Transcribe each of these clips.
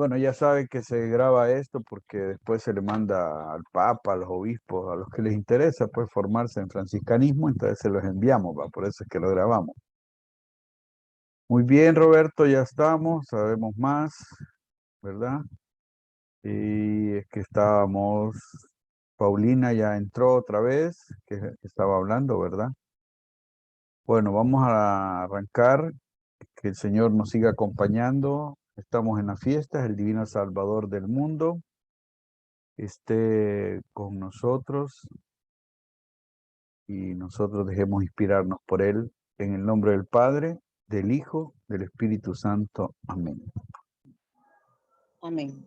Bueno, ya saben que se graba esto porque después se le manda al Papa, a los obispos, a los que les interesa pues formarse en franciscanismo, entonces se los enviamos, ¿va? Por eso es que lo grabamos. Muy bien, Roberto, ya estamos, sabemos más, ¿verdad? Y es que Paulina ya entró otra vez, que estaba hablando, ¿verdad? Bueno, vamos a arrancar, que el Señor nos siga acompañando. Estamos en la fiesta, el Divino Salvador del mundo esté con nosotros y nosotros dejemos inspirarnos por Él en el nombre del Padre, del Hijo, del Espíritu Santo. Amén. Amén.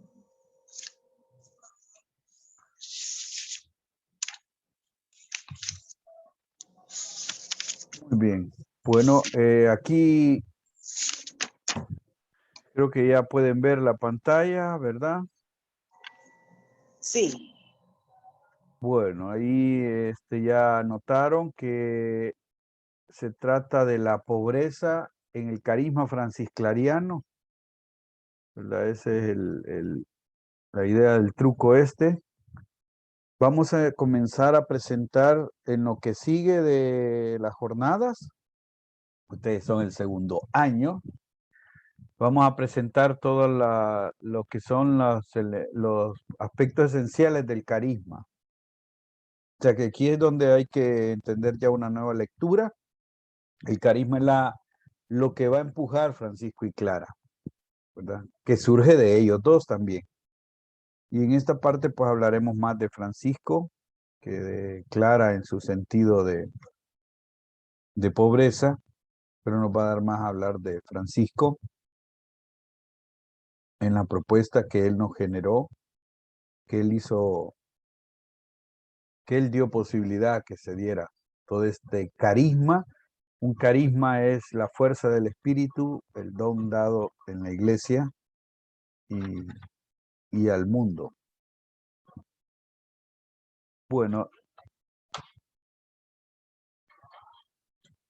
Muy bien. Bueno, aquí creo que ya pueden ver la pantalla, ¿verdad? Sí. Bueno, ahí ya notaron que se trata de la pobreza en el carisma francisclariano, ¿verdad? Esa es la idea del truco este. Vamos a comenzar a presentar en lo que sigue de las jornadas. Ustedes son el segundo año. Vamos a presentar todo lo que son los aspectos esenciales del carisma. O sea que aquí es donde hay que entender ya una nueva lectura. El carisma es lo que va a empujar Francisco y Clara, ¿verdad? Que surge de ellos dos también. Y en esta parte pues hablaremos más de Francisco que de Clara en su sentido de pobreza, pero nos va a dar más a hablar de Francisco en la propuesta que él nos generó, que él hizo, que él dio posibilidad a que se diera todo este carisma. Un carisma es la fuerza del espíritu, el don dado en la iglesia y al mundo. Bueno,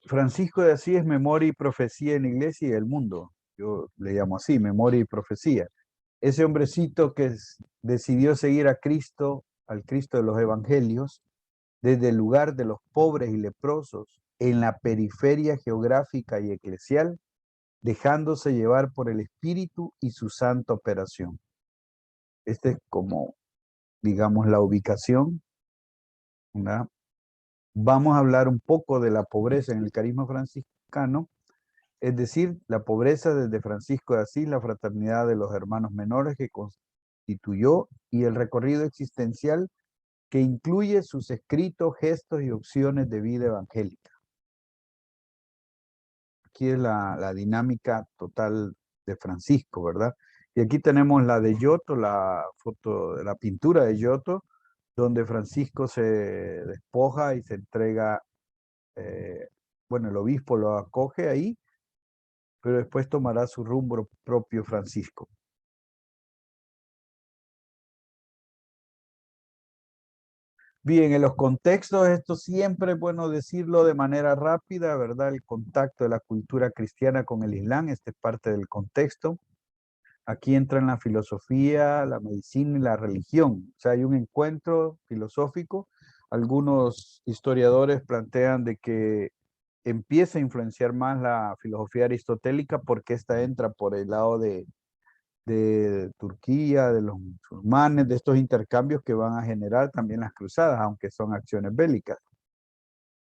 Francisco de Asís es memoria y profecía en la iglesia y el mundo. Yo le llamo así, memoria y profecía. Ese hombrecito que decidió seguir a Cristo, al Cristo de los evangelios, desde el lugar de los pobres y leprosos, en la periferia geográfica y eclesial, dejándose llevar por el Espíritu y su santa operación. Esta es como, digamos, la ubicación, ¿verdad? Vamos a hablar un poco de la pobreza en el carisma franciscano, es decir, la pobreza desde Francisco de Asís, la fraternidad de los hermanos menores que constituyó y el recorrido existencial que incluye sus escritos, gestos y opciones de vida evangélica. Aquí es la dinámica total de Francisco, ¿verdad? Y aquí tenemos la de Giotto, la foto de la pintura de Giotto, donde Francisco se despoja y se entrega, bueno, el obispo lo acoge ahí, pero después tomará su rumbo propio Francisco. Bien, en los contextos, esto siempre es bueno decirlo de manera rápida, ¿verdad? El contacto de la cultura cristiana con el Islam, este es parte del contexto. Aquí entran la filosofía, la medicina y la religión. O sea, hay un encuentro filosófico. Algunos historiadores plantean de que empieza a influenciar más la filosofía aristotélica porque esta entra por el lado de Turquía, de los musulmanes, de estos intercambios que van a generar también las cruzadas, aunque son acciones bélicas.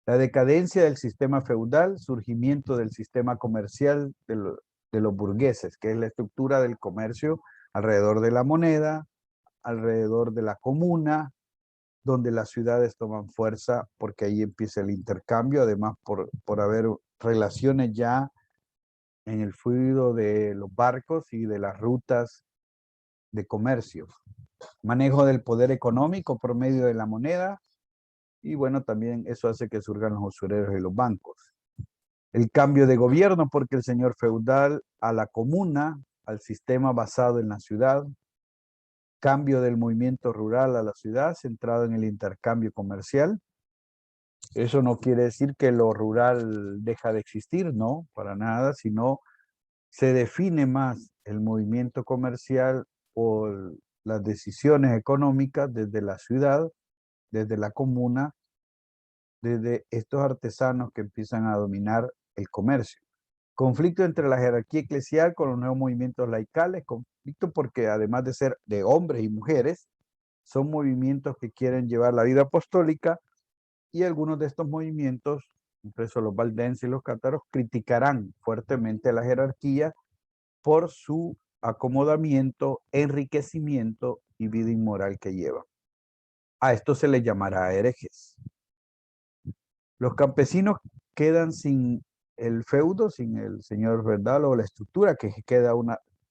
La decadencia del sistema feudal, surgimiento del sistema comercial de los burgueses, que es la estructura del comercio alrededor de la moneda, alrededor de la comuna, donde las ciudades toman fuerza porque ahí empieza el intercambio, además por haber relaciones ya en el fluido de los barcos y de las rutas de comercio, manejo del poder económico por medio de la moneda, y bueno, también eso hace que surjan los usureros y los bancos. El cambio de gobierno, porque el señor feudal a la comuna, al sistema basado en la ciudad, cambio del movimiento rural a la ciudad, centrado en el intercambio comercial. Eso no quiere decir que lo rural deja de existir, no, para nada, sino se define más el movimiento comercial o las decisiones económicas desde la ciudad, desde la comuna, desde estos artesanos que empiezan a dominar el comercio. Conflicto entre la jerarquía eclesial con los nuevos movimientos laicales, conflicto porque además de ser de hombres y mujeres, son movimientos que quieren llevar la vida apostólica y algunos de estos movimientos, entre eso los valdenses y los cátaros, criticarán fuertemente a la jerarquía por su acomodamiento, enriquecimiento y vida inmoral que lleva. A esto se les llamará herejes. Los campesinos quedan sin el feudo, sin el señor feudal o la estructura que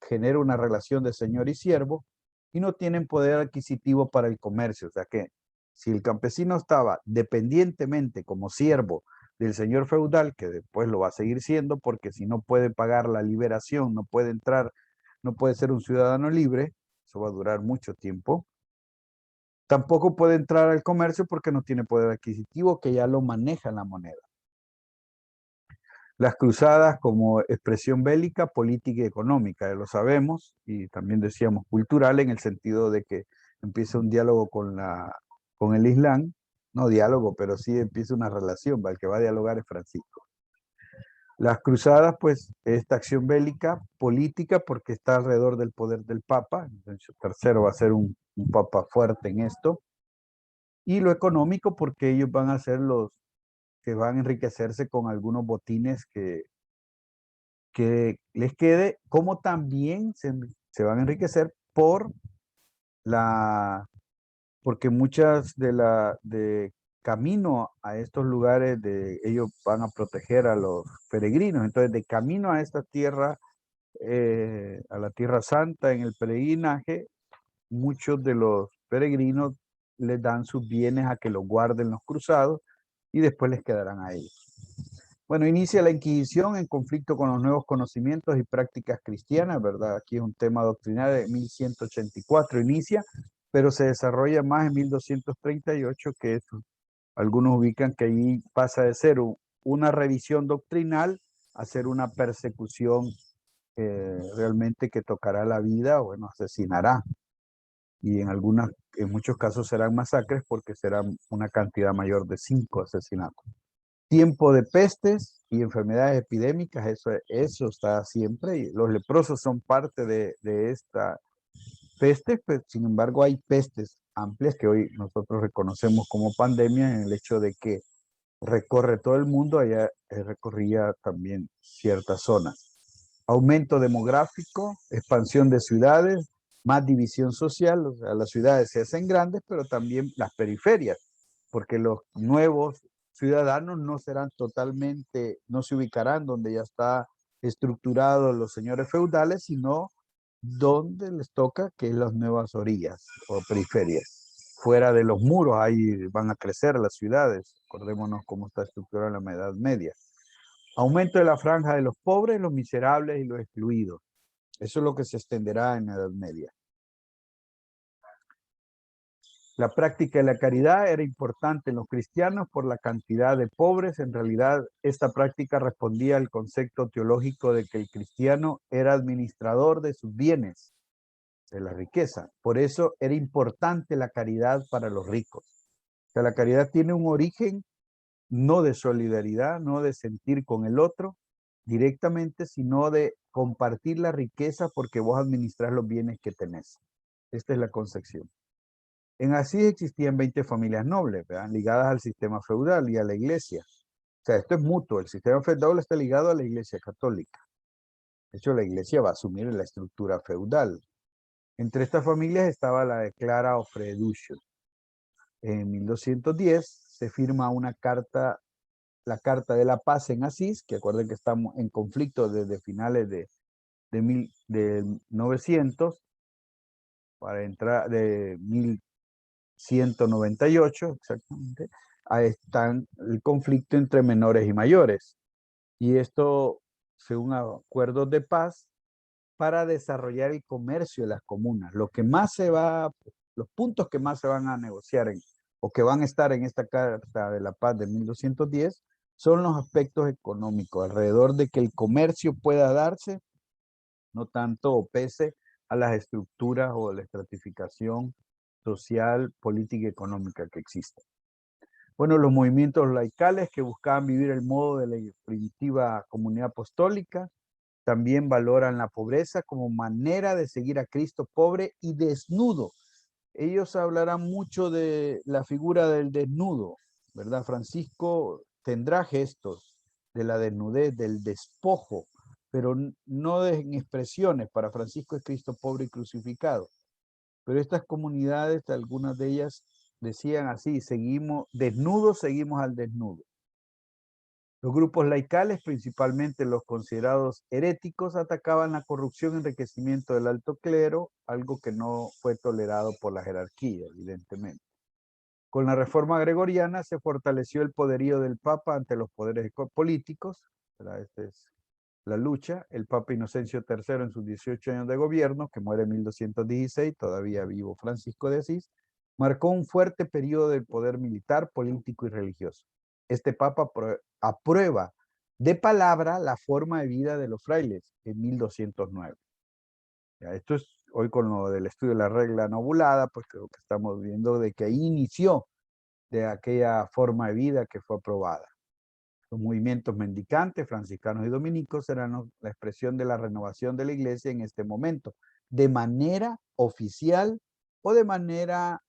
genera una relación de señor y siervo y no tienen poder adquisitivo para el comercio. O sea que si el campesino estaba dependientemente como siervo del señor feudal, que después lo va a seguir siendo, porque si no puede pagar la liberación, no puede entrar, no puede ser un ciudadano libre, eso va a durar mucho tiempo. Tampoco puede entrar al comercio porque no tiene poder adquisitivo, que ya lo maneja la moneda. Las cruzadas como expresión bélica, política y económica, ya lo sabemos, y también decíamos cultural en el sentido de que empieza un diálogo con el Islam, no diálogo, pero sí empieza una relación, el que va a dialogar es Francisco. Las cruzadas, pues, esta acción bélica, política, porque está alrededor del poder del Papa, entonces tercero va a ser un Papa fuerte en esto, y lo económico, porque ellos van a ser los que van a enriquecerse con algunos botines que les quede, como también se van a enriquecer porque muchas de camino a estos lugares, ellos van a proteger a los peregrinos, entonces de camino a esta tierra, a la Tierra Santa, en el peregrinaje, muchos de los peregrinos les dan sus bienes a que los guarden los cruzados y después les quedarán a ellos. Bueno, inicia la Inquisición en conflicto con los nuevos conocimientos y prácticas cristianas, ¿verdad? Aquí es un tema doctrinal de 1184 inicia, pero se desarrolla más en 1238, que es, algunos ubican que ahí pasa de ser una revisión doctrinal a ser una persecución realmente que tocará la vida, bueno, asesinará. Y en muchos casos serán masacres porque será una cantidad mayor de 5 asesinatos. Tiempo de pestes y enfermedades epidémicas, eso está siempre, y los leprosos son parte de esta peste, pero sin embargo hay pestes amplias que hoy nosotros reconocemos como pandemia en el hecho de que recorre todo el mundo, allá recorría también ciertas zonas. Aumento demográfico, expansión de ciudades, más división social, o sea, las ciudades se hacen grandes, pero también las periferias, porque los nuevos ciudadanos no serán totalmente, no se ubicarán donde ya está estructurados los señores feudales, sino donde les toca, que es las nuevas orillas o periferias. Fuera de los muros, ahí van a crecer las ciudades. Acordémonos cómo está estructurada la Edad Media. Aumento de la franja de los pobres, los miserables y los excluidos. Eso es lo que se extenderá en la Edad Media. La práctica de la caridad era importante en los cristianos por la cantidad de pobres. En realidad, esta práctica respondía al concepto teológico de que el cristiano era administrador de sus bienes, de la riqueza. Por eso era importante la caridad para los ricos. O sea, la caridad tiene un origen no de solidaridad, no de sentir con el otro directamente, sino de compartir la riqueza porque vos administras los bienes que tenés. Esta es la concepción. En Asís existían 20 familias nobles, ¿verdad? Ligadas al sistema feudal y a la iglesia. O sea, esto es mutuo. El sistema feudal está ligado a la iglesia católica. De hecho, la iglesia va a asumir la estructura feudal. Entre estas familias estaba la de Clara Ofreduccio. En 1210 se firma una carta, la Carta de la Paz en Asís, que acuerden que estamos en conflicto desde finales de 900 para entrar de 1198 exactamente. Ahí están el conflicto entre menores y mayores. Y esto, según acuerdos de paz, para desarrollar el comercio de las comunas. Los puntos que más se van a negociar o que van a estar en esta Carta de la Paz de 1210 son los aspectos económicos, alrededor de que el comercio pueda darse no tanto o pese a las estructuras o la estratificación social, política y económica que existen. Bueno, los movimientos laicales que buscaban vivir el modo de la primitiva comunidad apostólica también valoran la pobreza como manera de seguir a Cristo pobre y desnudo. Ellos hablarán mucho de la figura del desnudo, ¿verdad? Francisco tendrá gestos de la desnudez, del despojo, pero no en expresiones. Para Francisco es Cristo pobre y crucificado. Pero estas comunidades, algunas de ellas decían así: seguimos desnudos, seguimos al desnudo. Los grupos laicales, principalmente los considerados heréticos, atacaban la corrupción y enriquecimiento del alto clero, algo que no fue tolerado por la jerarquía, evidentemente. Con la reforma gregoriana se fortaleció el poderío del Papa ante los poderes políticos. Esta es la lucha. El Papa Inocencio III, en sus 18 años de gobierno, que muere en 1216, todavía vivo Francisco de Asís, marcó un fuerte periodo del poder militar, político y religioso. Este Papa aprueba de palabra la forma de vida de los frailes en 1209. Ya, esto es hoy con lo del estudio de la regla novulada, pues creo que estamos viendo de que ahí inició de aquella forma de vida que fue aprobada. Los movimientos mendicantes, franciscanos y dominicos eran la expresión de la renovación de la iglesia en este momento, de manera oficial o de manera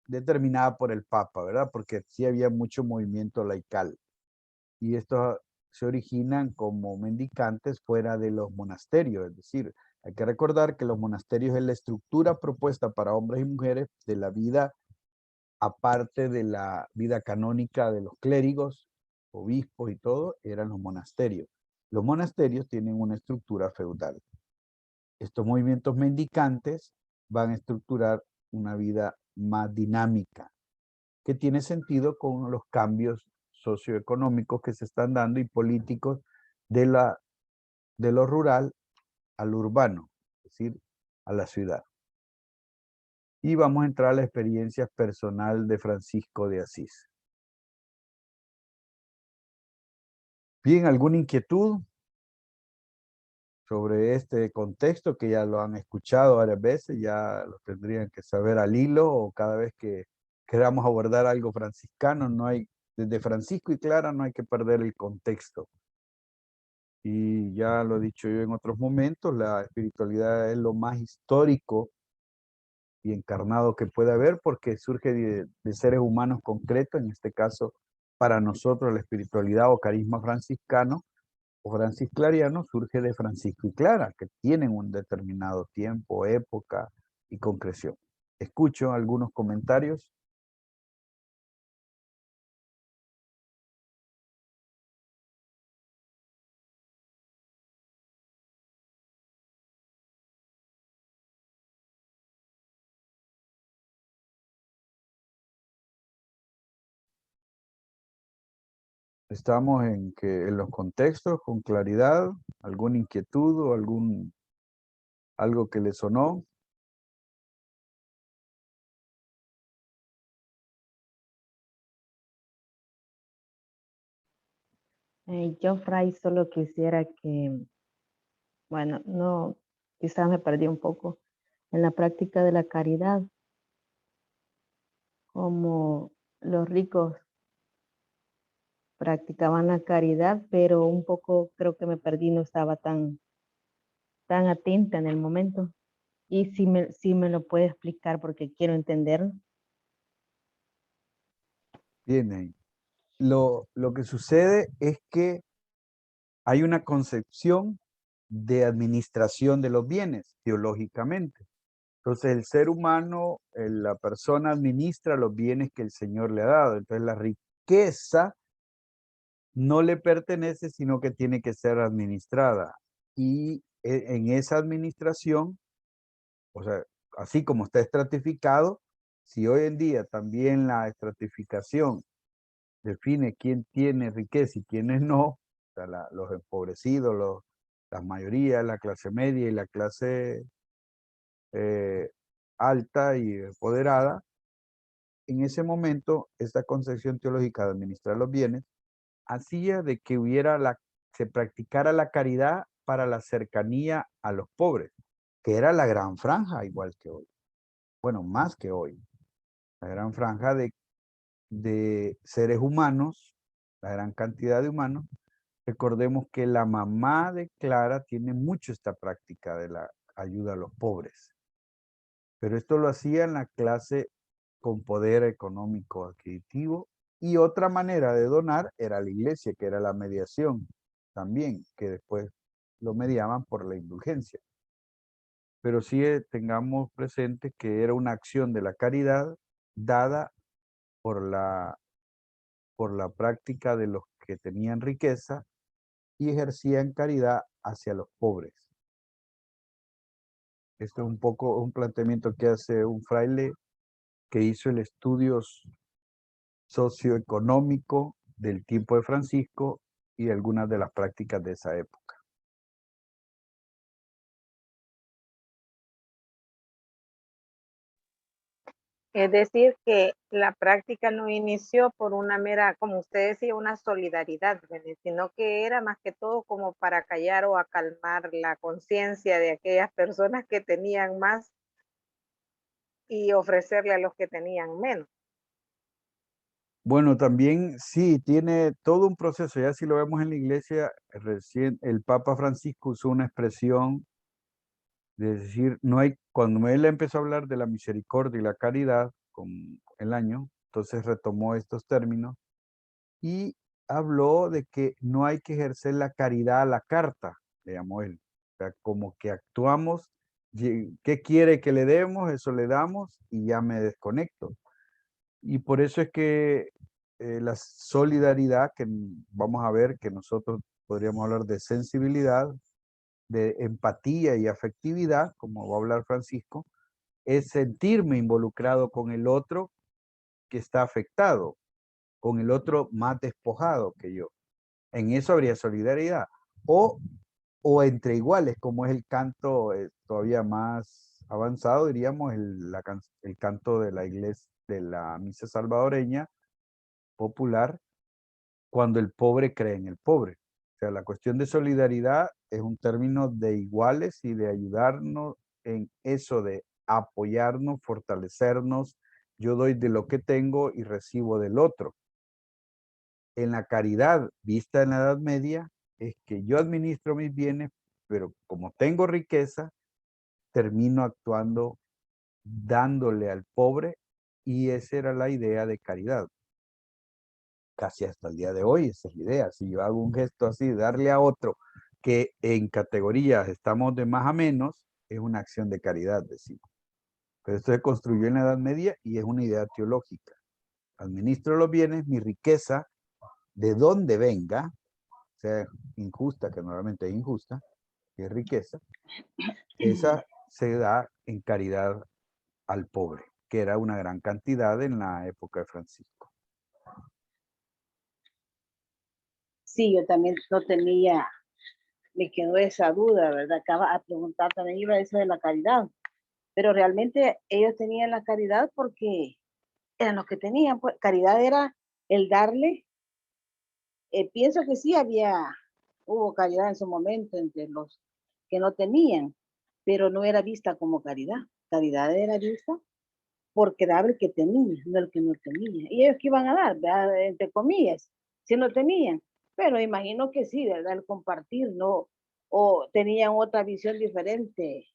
determinada por el Papa, ¿verdad? Porque sí había mucho movimiento laical. Y estos se originan como mendicantes fuera de los monasterios, es decir, hay que recordar que los monasterios es la estructura propuesta para hombres y mujeres de la vida, aparte de la vida canónica de los clérigos, obispos y todo, eran los monasterios. Los monasterios tienen una estructura feudal. Estos movimientos mendicantes van a estructurar una vida más dinámica, que tiene sentido con los cambios socioeconómicos que se están dando y políticos de lo rural al urbano, es decir, a la ciudad. Y vamos a entrar a la experiencia personal de Francisco de Asís. Bien, ¿alguna inquietud sobre este contexto que ya lo han escuchado varias veces? Ya lo tendrían que saber al hilo, o cada vez que queramos abordar algo franciscano, no hay, desde Francisco y Clara no hay que perder el contexto. Y ya lo he dicho yo en otros momentos, la espiritualidad es lo más histórico y encarnado que puede haber, porque surge de seres humanos concretos. En este caso, para nosotros la espiritualidad o carisma franciscano o francisclariano surge de Francisco y Clara, que tienen un determinado tiempo, época y concreción. Escucho algunos comentarios. Estamos en los contextos con claridad, alguna inquietud o algo que le sonó. Yo, Fray, solo quisiera que, bueno, no, quizás me perdí un poco en la práctica de la caridad, como los ricos practicaban la caridad, pero un poco creo que me perdí, no estaba tan atenta en el momento. Y si me lo puede explicar porque quiero entenderlo. Bien, lo que sucede es que hay una concepción de administración de los bienes, teológicamente. Entonces el ser humano, la persona administra los bienes que el Señor le ha dado. Entonces la riqueza no le pertenece, sino que tiene que ser administrada. Y en esa administración, o sea, así como está estratificado, si hoy en día también la estratificación define quién tiene riqueza y quiénes no, o sea, los empobrecidos, la mayoría, la clase media y la clase alta y empoderada, en ese momento esta concepción teológica de administrar los bienes hacía de que se practicara la caridad para la cercanía a los pobres, que era la gran franja igual que hoy. Bueno, más que hoy. La gran franja de seres humanos, la gran cantidad de humanos. Recordemos que la mamá de Clara tiene mucho esta práctica de la ayuda a los pobres. Pero esto lo hacía en la clase con poder económico adquisitivo, y otra manera de donar era la iglesia, que era la mediación también, que después lo mediaban por la indulgencia. Pero sí tengamos presente que era una acción de la caridad dada por la práctica de los que tenían riqueza y ejercían caridad hacia los pobres. Esto es un poco un planteamiento que hace un fraile que hizo el estudio socioeconómico del tiempo de Francisco y algunas de las prácticas de esa época. Es decir, que la práctica no inició por una mera, como usted decía, una solidaridad, ¿verdad? Sino que era más que todo como para callar o acalmar la conciencia de aquellas personas que tenían más y ofrecerle a los que tenían menos. Bueno, también sí, tiene todo un proceso. Ya si lo vemos en la iglesia, recién el Papa Francisco usó una expresión de decir, no hay, cuando él empezó a hablar de la misericordia y la caridad con el año, entonces retomó estos términos y habló de que no hay que ejercer la caridad a la carta, le llamó él. O sea, como que actuamos, ¿qué quiere que le demos? Eso le damos y ya me desconecto. Y por eso es que la solidaridad, que vamos a ver que nosotros podríamos hablar de sensibilidad, de empatía y afectividad, como va a hablar Francisco, es sentirme involucrado con el otro que está afectado, con el otro más despojado que yo. En eso habría solidaridad. O entre iguales, como es el canto todavía más avanzado, diríamos, el canto de la iglesia, de la misa salvadoreña popular, cuando el pobre cree en el pobre. O sea, la cuestión de solidaridad es un término de iguales y de ayudarnos en eso de apoyarnos, fortalecernos. Yo doy de lo que tengo y recibo del otro. En la caridad vista en la Edad Media es que yo administro mis bienes, pero como tengo riqueza, termino actuando dándole al pobre, y esa era la idea de caridad. Casi hasta el día de hoy, esa es la idea. Si yo hago un gesto así, darle a otro que en categorías estamos de más a menos, es una acción de caridad, decimos. Pero esto se construyó en la Edad Media y es una idea teológica. Administro los bienes, mi riqueza, de donde venga, sea injusta, que normalmente es injusta, que es riqueza, esa se da en caridad al pobre, que era una gran cantidad en la época de Francisco. Sí, yo también no tenía, me quedó esa duda, ¿verdad? Acaba a preguntar, también iba eso de la caridad, pero realmente ellos tenían la caridad porque eran los que tenían, pues caridad era el darle, pienso que sí hubo caridad en su momento entre los que no tenían, pero no era vista como caridad, caridad era vista porque daba el que tenía, no el que no tenía. Y ellos que iban a dar, ¿verdad? Entre comillas, si no tenían. Pero imagino que sí, ¿verdad? El compartir, ¿no? O tenían otra visión diferente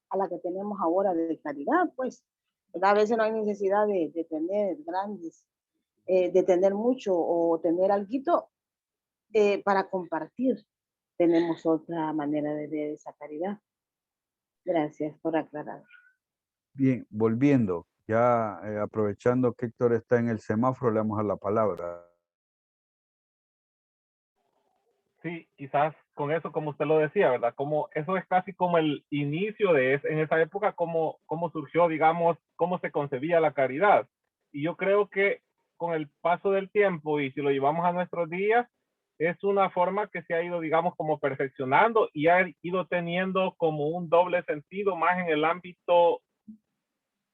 a la que tenemos ahora de caridad, pues. ¿Verdad? A veces no hay necesidad de tener grandes, de tener mucho o tener algo para compartir. Tenemos otra manera de ver esa caridad. Gracias por aclarar. Bien, volviendo, ya aprovechando que Héctor está en el semáforo, le damos a la palabra. Sí, quizás con eso, como usted lo decía, ¿verdad? Como eso es casi como el inicio de en esa época, cómo surgió, digamos, cómo se concebía la caridad. Y yo creo que con el paso del tiempo y si lo llevamos a nuestros días, es una forma que se ha ido, digamos, como perfeccionando y ha ido teniendo como un doble sentido más en el ámbito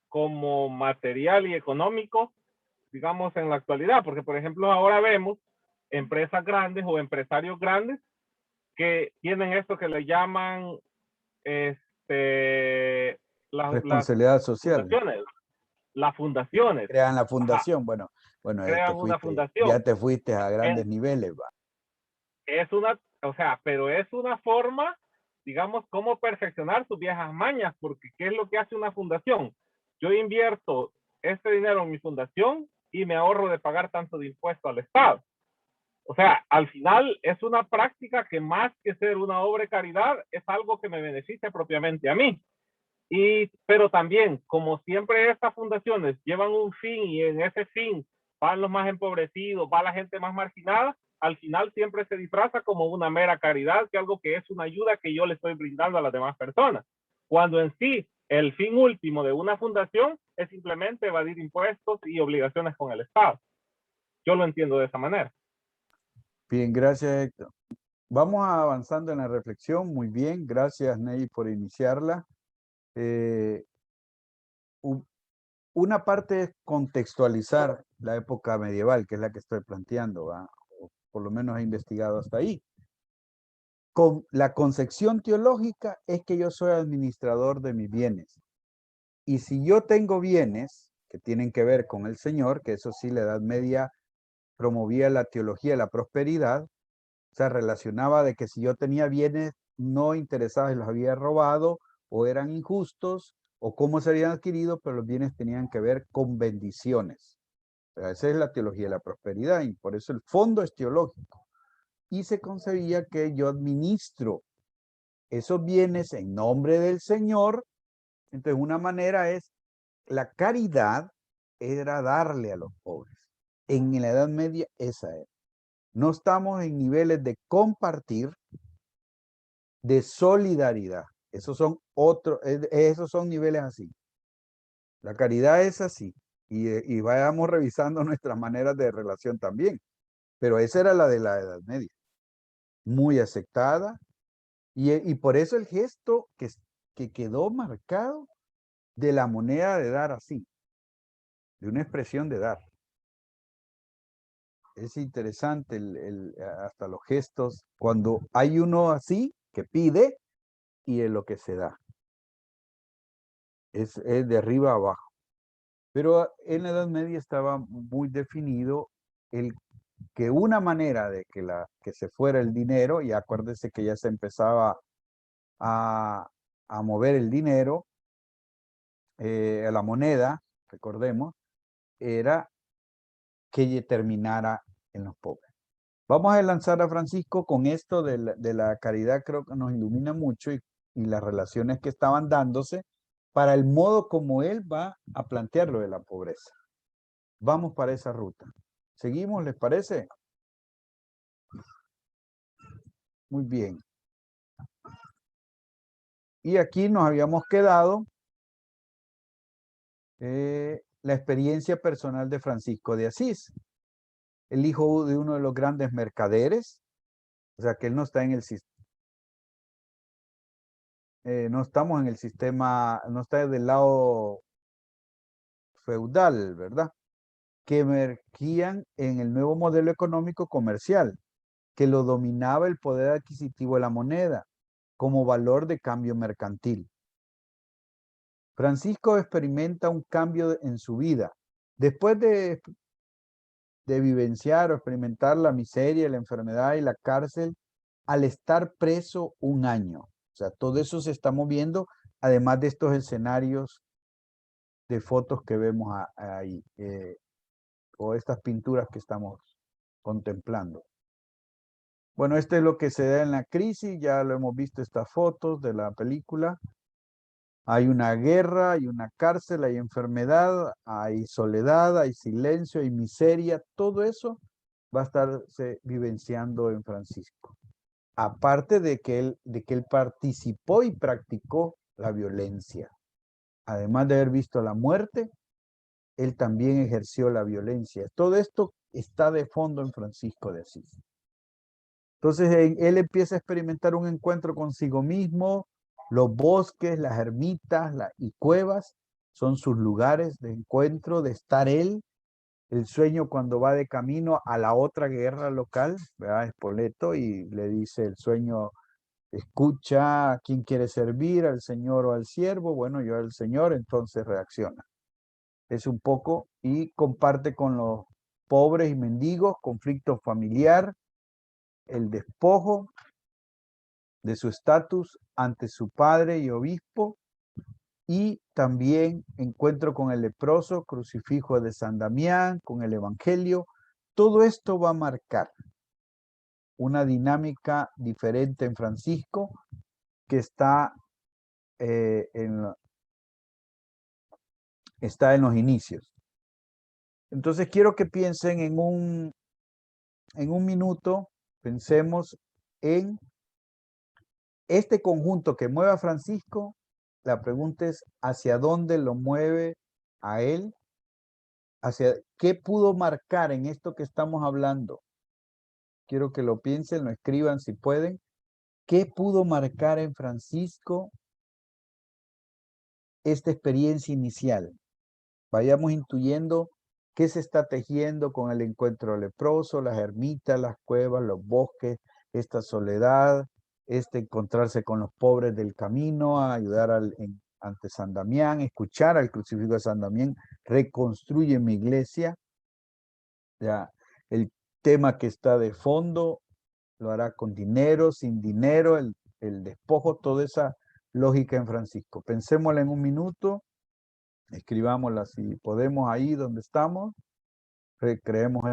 como material y económico, digamos, en la actualidad. Porque, por ejemplo, ahora vemos empresas grandes o empresarios grandes que tienen esto que le llaman las Responsabilidad social. fundaciones. Las fundaciones. Crean la Ajá, fundación. Bueno, crean una ya fundación. te fuiste a grandes niveles, va. Es una, o sea, pero es una forma, digamos, cómo perfeccionar sus viejas mañas, porque ¿qué es lo que hace una fundación? Yo invierto este dinero en mi fundación y me ahorro de pagar tanto de impuesto al Estado. O sea, al final es una práctica que más que ser una obra de caridad, es algo que me beneficia propiamente a mí. Pero también, como siempre estas fundaciones llevan un fin y en ese fin van los más empobrecidos, va la gente más marginada, al final siempre se disfraza como una mera caridad, que algo que es una ayuda que yo le estoy brindando a las demás personas. Cuando en sí el fin último de una fundación es simplemente evadir impuestos y obligaciones con el Estado. Yo lo entiendo de esa manera. Bien, gracias, Héctor. Vamos avanzando en la reflexión. Muy bien, gracias, Ney, por iniciarla. Una parte es contextualizar la época medieval, que es la que estoy planteando, ¿va? O por lo menos he investigado hasta ahí. Con la concepción teológica es que yo soy administrador de mis bienes. Y si yo tengo bienes que tienen que ver con el Señor, que eso sí, la Edad Media promovía la teología de la prosperidad, o sea, relacionaba de que si yo tenía bienes no interesados y los había robado o eran injustos o cómo se habían adquirido, pero los bienes tenían que ver con bendiciones. O sea, esa es la teología de la prosperidad y por eso el fondo es teológico. Y se concebía que yo administro esos bienes en nombre del Señor. Entonces, una manera es la caridad era darle a los pobres. En la Edad Media esa era. No estamos en niveles de compartir, de solidaridad. Esos son niveles así. La caridad es así. Y vayamos revisando nuestras maneras de relación también. Pero esa era la de la Edad Media. Muy aceptada. Y por eso el gesto que quedó marcado de la moneda de dar así. De una expresión de dar. Es interesante hasta los gestos. Cuando hay uno así que pide y es lo que se da. Es de arriba a abajo. Pero en la Edad Media estaba muy definido el que una manera de que se fuera el dinero, y acuérdese que ya se empezaba a mover el dinero, la moneda, recordemos, era que terminara en los pobres. Vamos a lanzar a Francisco con esto de la caridad, creo que nos ilumina mucho y las relaciones que estaban dándose para el modo como él va a plantear lo de la pobreza. Vamos para esa ruta. ¿Seguimos, les parece? Muy bien. Y aquí nos habíamos quedado la experiencia personal de Francisco de Asís, el hijo de uno de los grandes mercaderes, o sea que él no está en el sistema. No estamos en el sistema, no está del lado feudal, ¿verdad? Que emergían en el nuevo modelo económico comercial, que lo dominaba el poder adquisitivo de la moneda como valor de cambio mercantil. Francisco experimenta un cambio en su vida. Después de vivenciar o experimentar la miseria, la enfermedad y la cárcel, al estar preso un año. O sea, todo eso se está moviendo, además de estos escenarios de fotos que vemos ahí, o estas pinturas que estamos contemplando. Bueno, esto es lo que se da en la crisis, ya lo hemos visto estas fotos de la película. Hay una guerra, hay una cárcel, hay enfermedad, hay soledad, hay silencio, hay miseria, todo eso va a estarse vivenciando en Francisco. Aparte de que él participó y practicó la violencia. Además de haber visto la muerte, él también ejerció la violencia. Todo esto está de fondo en Francisco de Asís. Entonces él empieza a experimentar un encuentro consigo mismo. Los bosques, las ermitas y cuevas son sus lugares de encuentro, de estar él, el sueño cuando va de camino a la otra guerra local, ¿verdad? Spoleto, y le dice el sueño, escucha a quién quiere servir, al Señor o al siervo. Bueno, yo al Señor, entonces reacciona. Es un poco, y comparte con los pobres y mendigos, conflicto familiar, el despojo de su estatus ante su padre y obispo, y también encuentro con el leproso, crucifijo de San Damián, con el evangelio. Todo esto va a marcar una dinámica diferente en Francisco, que está en los inicios. Entonces quiero que piensen en un minuto, pensemos en este conjunto que mueve a Francisco. La pregunta es, ¿hacia dónde lo mueve a él? ¿Hacia qué pudo marcar en esto que estamos hablando? Quiero que lo piensen, lo escriban si pueden. ¿Qué pudo marcar en Francisco esta experiencia inicial? Vayamos intuyendo qué se está tejiendo con el encuentro leproso, las ermitas, las cuevas, los bosques, esta soledad, encontrarse con los pobres del camino, a ayudar ante San Damián, escuchar al crucifijo de San Damián, reconstruye mi iglesia. Ya, el tema que está de fondo lo hará con dinero, sin dinero, el despojo, toda esa lógica en Francisco. Pensémosla en un minuto, escribámosla si podemos ahí donde estamos, recreemos.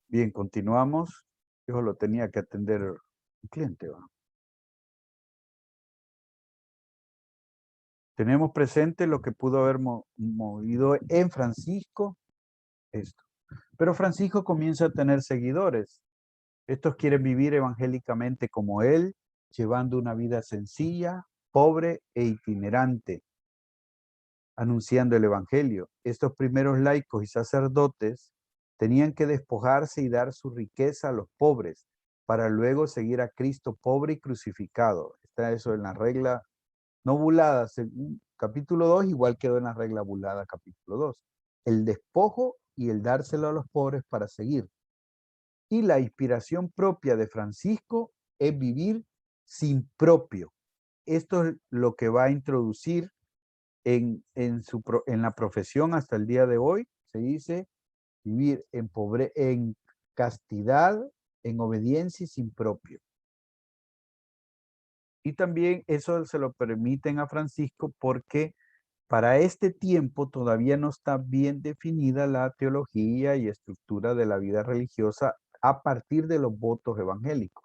Bien, continuamos. Yo lo tenía que atender un cliente, ¿va? Tenemos presente lo que pudo haber movido en Francisco esto. Pero Francisco comienza a tener seguidores. Estos quieren vivir evangélicamente como él, llevando una vida sencilla, pobre e itinerante, anunciando el evangelio. Estos primeros laicos y sacerdotes tenían que despojarse y dar su riqueza a los pobres, para luego seguir a Cristo pobre y crucificado. Está eso en la regla no bulada, capítulo 2, igual quedó en la regla bulada, capítulo 2. El despojo y el dárselo a los pobres para seguir. Y la inspiración propia de Francisco es vivir sin propio. Esto es lo que va a introducir en la profesión hasta el día de hoy se dice vivir en castidad, en obediencia y sin propio. Y también eso se lo permiten a Francisco porque para este tiempo todavía no está bien definida la teología y estructura de la vida religiosa a partir de los votos evangélicos.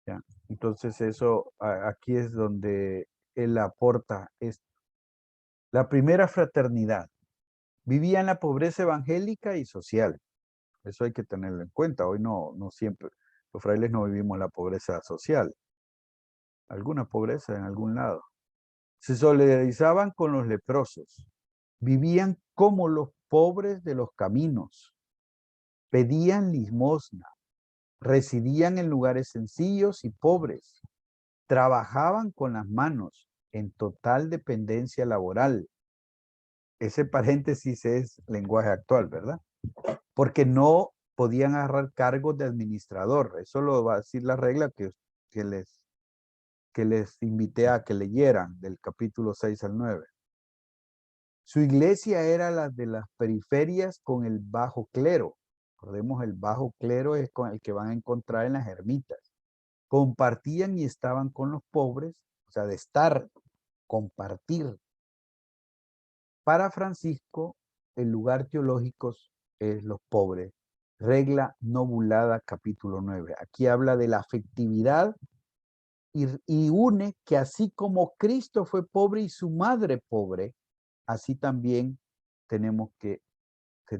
¿Ya? Entonces eso aquí es donde él aporta esto. La primera fraternidad. Vivía en la pobreza evangélica y social. Eso hay que tenerlo en cuenta. Hoy no siempre, los frailes no vivimos la pobreza social. Alguna pobreza en algún lado. Se solidarizaban con los leprosos. Vivían como los pobres de los caminos. Pedían limosna. Residían en lugares sencillos y pobres. Trabajaban con las manos en total dependencia laboral. Ese paréntesis es lenguaje actual, ¿verdad? Porque no podían agarrar cargos de administrador. Eso lo va a decir la regla que les invité a que leyeran del capítulo 6 al 9. Su iglesia era la de las periferias con el bajo clero. Recordemos, el bajo clero es con el que van a encontrar en las ermitas. Compartían y estaban con los pobres, o sea, de estar, compartir. Para Francisco, el lugar teológico es los pobres. Regla Novulada, capítulo 9. Aquí habla de la afectividad y une que así como Cristo fue pobre y su madre pobre, así también se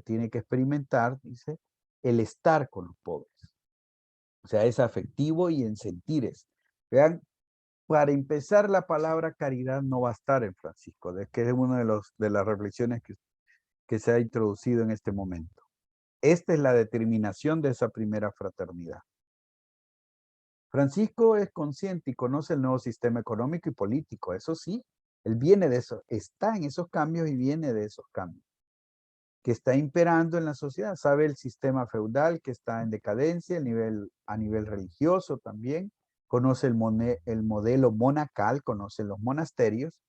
tiene que experimentar, dice, el estar con los pobres. O sea, es afectivo y en sentires. Vean, para empezar, la palabra caridad no va a estar en Francisco, que es una de las reflexiones que se ha introducido en este momento. Esta es la determinación de esa primera fraternidad. Francisco es consciente y conoce el nuevo sistema económico y político. Eso sí, él viene de eso, está en esos cambios y viene de esos cambios que está imperando en la sociedad. Sabe el sistema feudal que está en decadencia, a nivel religioso también. Conoce el modelo monacal, conoce los monasterios.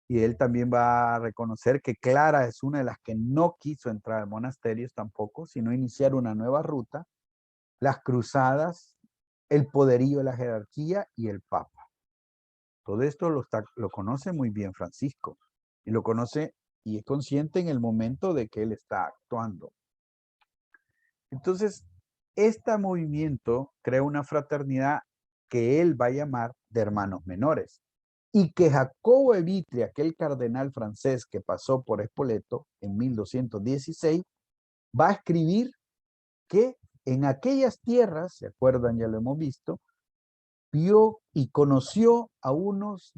Y él también va a reconocer que Clara es una de las que no quiso entrar a monasterios tampoco, sino iniciar una nueva ruta. Las cruzadas, el poderío de la jerarquía y el papa. Todo esto lo conoce muy bien Francisco. Y lo conoce y es consciente en el momento de que él está actuando. Entonces, este movimiento crea una fraternidad que él va a llamar de hermanos menores. Y que Jacobo de Vitry, aquel cardenal francés que pasó por Spoleto en 1216, va a escribir que en aquellas tierras, ¿se acuerdan? Ya lo hemos visto, vio y conoció a unos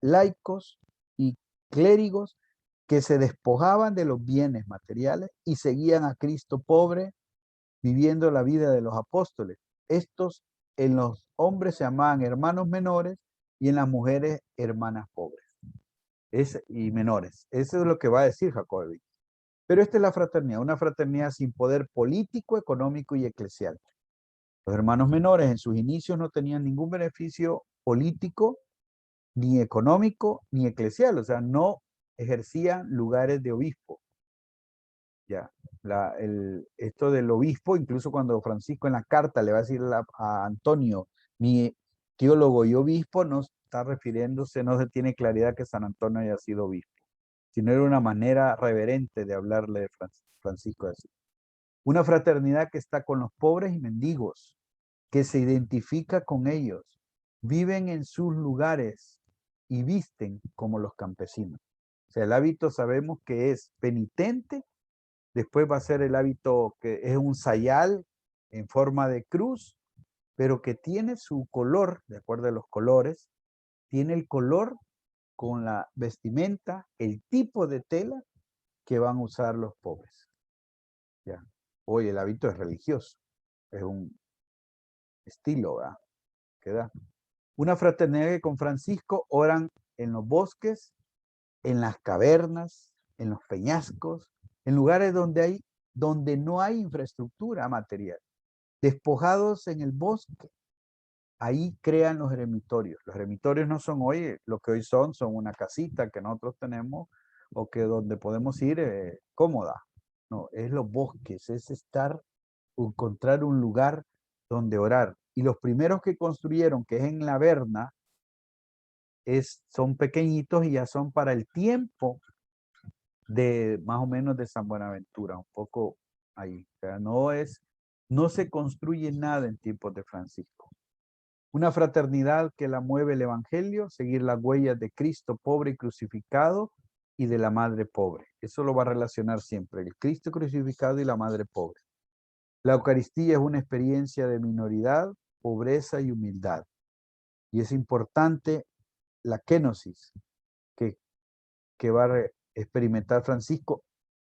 laicos y clérigos que se despojaban de los bienes materiales y seguían a Cristo pobre, viviendo la vida de los apóstoles. Estos en los hombres se llamaban hermanos menores y en las mujeres hermanas pobres y menores. Eso es lo que va a decir Jacobo de Vitry. Pero esta es la fraternidad, una fraternidad sin poder político, económico y eclesial. Los hermanos menores en sus inicios no tenían ningún beneficio político, ni económico, ni eclesial, o sea, no ejercían lugares de obispo. Ya, esto del obispo, incluso cuando Francisco en la carta le va a decir a Antonio, mi teólogo y obispo, no está refiriéndose, no se tiene claridad que San Antonio haya sido obispo, sino era una manera reverente de hablarle de Francisco así. Una fraternidad que está con los pobres y mendigos, que se identifica con ellos, viven en sus lugares y visten como los campesinos. O sea, el hábito sabemos que es penitente, después va a ser el hábito que es un sayal en forma de cruz, pero que tiene su color, de acuerdo a los colores, tiene el color con la vestimenta, el tipo de tela que van a usar los pobres. Ya. Hoy el hábito es religioso, es un estilo, ¿verdad? Que da. Una fraternidad que con Francisco oran en los bosques, en las cavernas, en los peñascos, en lugares donde no hay infraestructura material, despojados en el bosque, ahí crean los eremitorios. Los eremitorios no son hoy, lo que hoy son una casita que nosotros tenemos o que donde podemos ir cómoda. No, es los bosques, es encontrar un lugar donde orar. Y los primeros que construyeron, que es en la Verna, son pequeñitos y ya son para el tiempo de más o menos de San Buenaventura, un poco ahí. O sea, no se construye nada en tiempos de Francisco. Una fraternidad que la mueve el Evangelio, seguir las huellas de Cristo pobre y crucificado y de la madre pobre. Eso lo va a relacionar siempre, el Cristo crucificado y la madre pobre. La Eucaristía es una experiencia de minoridad, pobreza y humildad. Y es importante la kenosis que va a experimentar Francisco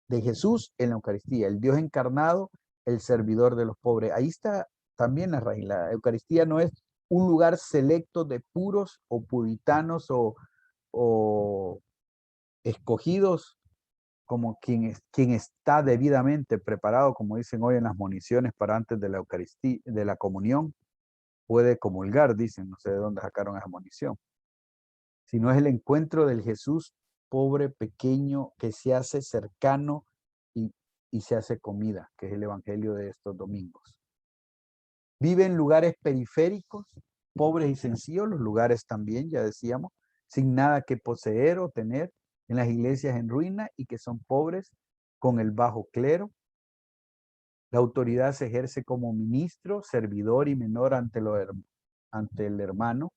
de Jesús en la Eucaristía, el Dios encarnado, el servidor de los pobres. Ahí está también la raíz. La Eucaristía no es un lugar selecto de puros o puritanos o escogidos como quien está debidamente preparado, como dicen hoy en las moniciones para antes de la Eucaristía, de la comunión, puede comulgar, dicen, no sé de dónde sacaron esa monición, sino es el encuentro del Jesús pobre, pequeño, que se hace cercano y se hace comida, que es el evangelio de estos domingos. Vive en lugares periféricos, pobres y sencillos, los lugares también, ya decíamos, sin nada que poseer o tener, en las iglesias en ruina y que son pobres, con el bajo clero. La autoridad se ejerce como ministro, servidor y menor ante el hermano.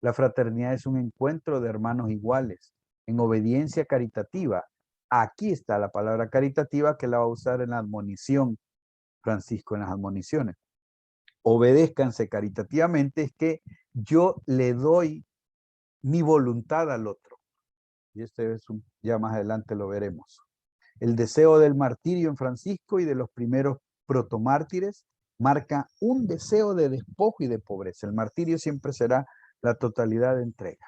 La fraternidad es un encuentro de hermanos iguales, en obediencia caritativa. Aquí está la palabra caritativa que la va a usar en la admonición, Francisco, en las admoniciones. Obedézcanse caritativamente, es que yo le doy mi voluntad al otro. Y ya más adelante lo veremos. El deseo del martirio en Francisco y de los primeros protomártires marca un deseo de despojo y de pobreza. El martirio siempre será la totalidad de entrega.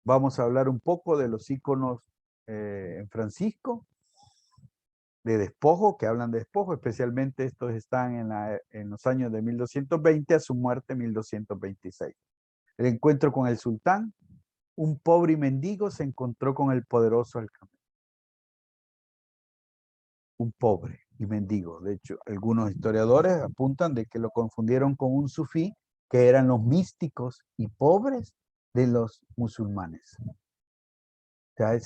Vamos a hablar un poco de los íconos en Francisco, de despojo, que hablan de despojo, especialmente estos están en los años de 1220 a su muerte 1226. El encuentro con el sultán, un pobre y mendigo se encontró con el poderoso Alcamel. Un pobre y mendigo. De hecho, algunos historiadores apuntan de que lo confundieron con un sufí, que eran los místicos y pobres de los musulmanes. O sea,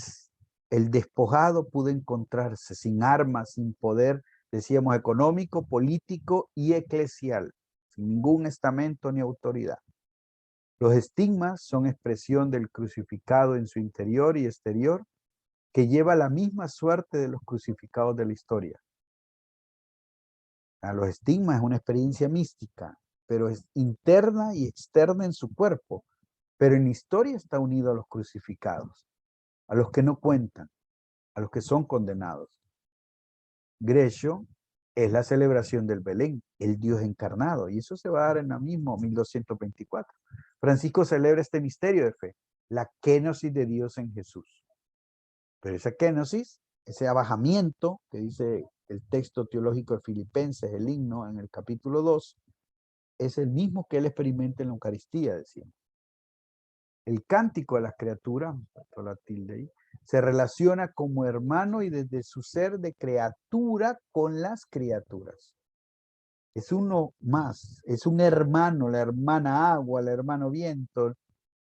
el despojado pudo encontrarse sin armas, sin poder, decíamos, económico, político y eclesial, sin ningún estamento ni autoridad. Los estigmas son expresión del crucificado en su interior y exterior, que lleva la misma suerte de los crucificados de la historia. Los estigmas es una experiencia mística, pero es interna y externa en su cuerpo, pero en la historia está unido a los crucificados, a los que no cuentan, a los que son condenados. Grecio es la celebración del Belén, el Dios encarnado, y eso se va a dar en la misma 1224. Francisco celebra este misterio de fe, la kenosis de Dios en Jesús. Pero esa kenosis, ese abajamiento que dice el texto teológico de Filipenses, el himno en el capítulo 2, es el mismo que él experimenta en la Eucaristía, decíamos. El cántico de las criaturas, la tilde ahí, se relaciona como hermano y desde su ser de criatura con las criaturas. Es uno más, es un hermano, la hermana agua, el hermano viento,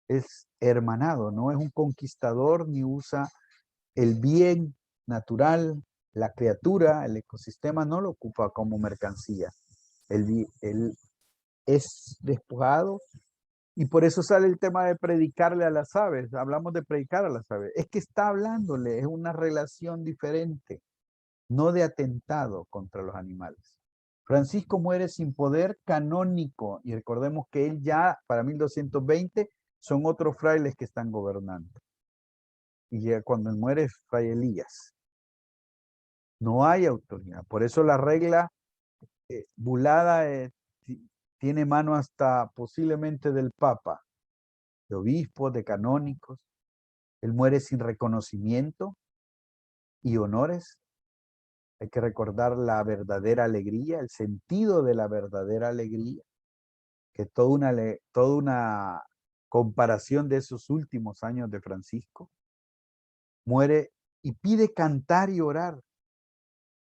es hermanado, no es un conquistador ni usa el bien natural, la criatura, el ecosistema no lo ocupa como mercancía. Él es despojado y por eso sale el tema de predicarle a las aves. Hablamos de predicar a las aves. Es que está hablándole, es una relación diferente, no de atentado contra los animales. Francisco muere sin poder canónico y recordemos que él ya para 1220 son otros frailes que están gobernando. Y ya cuando él muere es Fray Elías. No hay autoridad. Por eso la regla bulada tiene mano hasta posiblemente del Papa, de obispos, de canónicos. Él muere sin reconocimiento y honores. Hay que recordar la verdadera alegría, el sentido de la verdadera alegría, que toda una comparación de esos últimos años de Francisco. Muere y pide cantar y orar,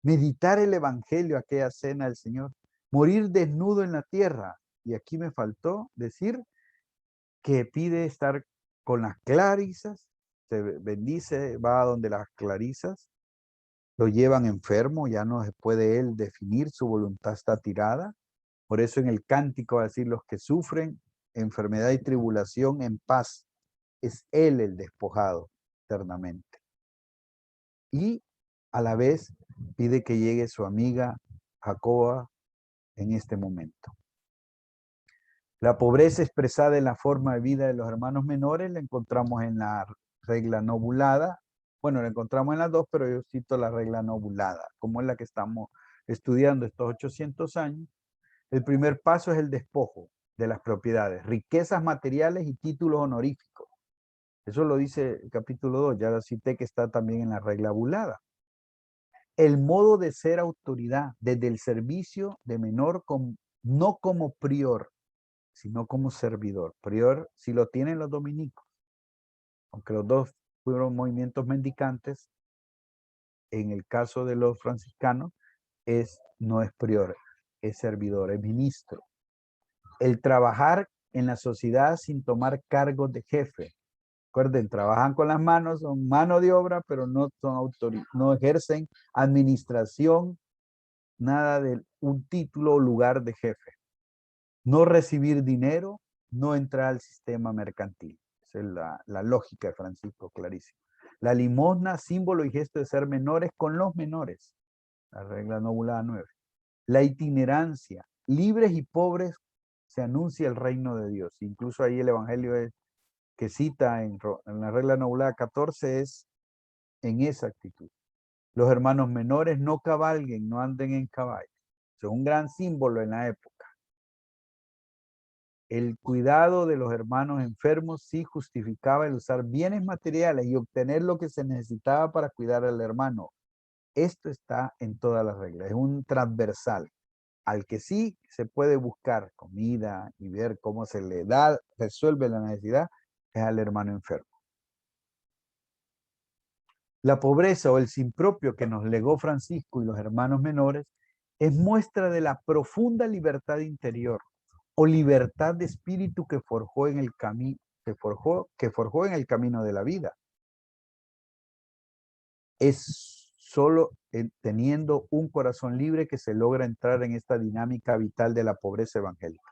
meditar el evangelio, aquella cena del Señor, morir desnudo en la tierra. Y aquí me faltó decir que pide estar con las clarisas, se bendice, va a donde las clarisas, lo llevan enfermo, ya no se puede él definir, su voluntad está tirada. Por eso en el cántico va a decir, los que sufren enfermedad y tribulación en paz, es él el despojado eternamente. Y a la vez pide que llegue su amiga Jacoba en este momento. La pobreza expresada en la forma de vida de los hermanos menores la encontramos en la regla nobulada. Bueno, la encontramos en las dos, pero yo cito la regla nobulada, como es la que estamos estudiando estos 800 años. El primer paso es el despojo de las propiedades, riquezas materiales y títulos honoríficos. Eso lo dice el capítulo 2, ya lo cité que está también en la regla bulada. El modo de ser autoridad desde el servicio de menor, no como prior, sino como servidor. Prior, si lo tienen los dominicos, aunque los dos fueron movimientos mendicantes, en el caso de los franciscanos, no es prior, es servidor, es ministro. El trabajar en la sociedad sin tomar cargos de jefe. Recuerden, trabajan con las manos, son mano de obra, pero no son no ejercen administración, nada de un título o lugar de jefe. No recibir dinero, no entrar al sistema mercantil. Esa es la lógica de Francisco, clarísimo. La limosna, símbolo y gesto de ser menores con los menores. La regla nobulada 9. La itinerancia, libres y pobres se anuncia el reino de Dios. Incluso ahí el evangelio que cita en la regla nobulada 14 es en esa actitud. Los hermanos menores no cabalguen, no anden en caballo. Es un gran símbolo en la época. El cuidado de los hermanos enfermos sí justificaba el usar bienes materiales y obtener lo que se necesitaba para cuidar al hermano. Esto está en todas las reglas, es un transversal. Al que sí se puede buscar comida y ver cómo se le da, resuelve la necesidad, es al hermano enfermo. La pobreza o el sin propio que nos legó Francisco y los hermanos menores es muestra de la profunda libertad interior o libertad de espíritu que forjó en el camino, que forjó en el camino de la vida. Es solo teniendo un corazón libre que se logra entrar en esta dinámica vital de la pobreza evangélica.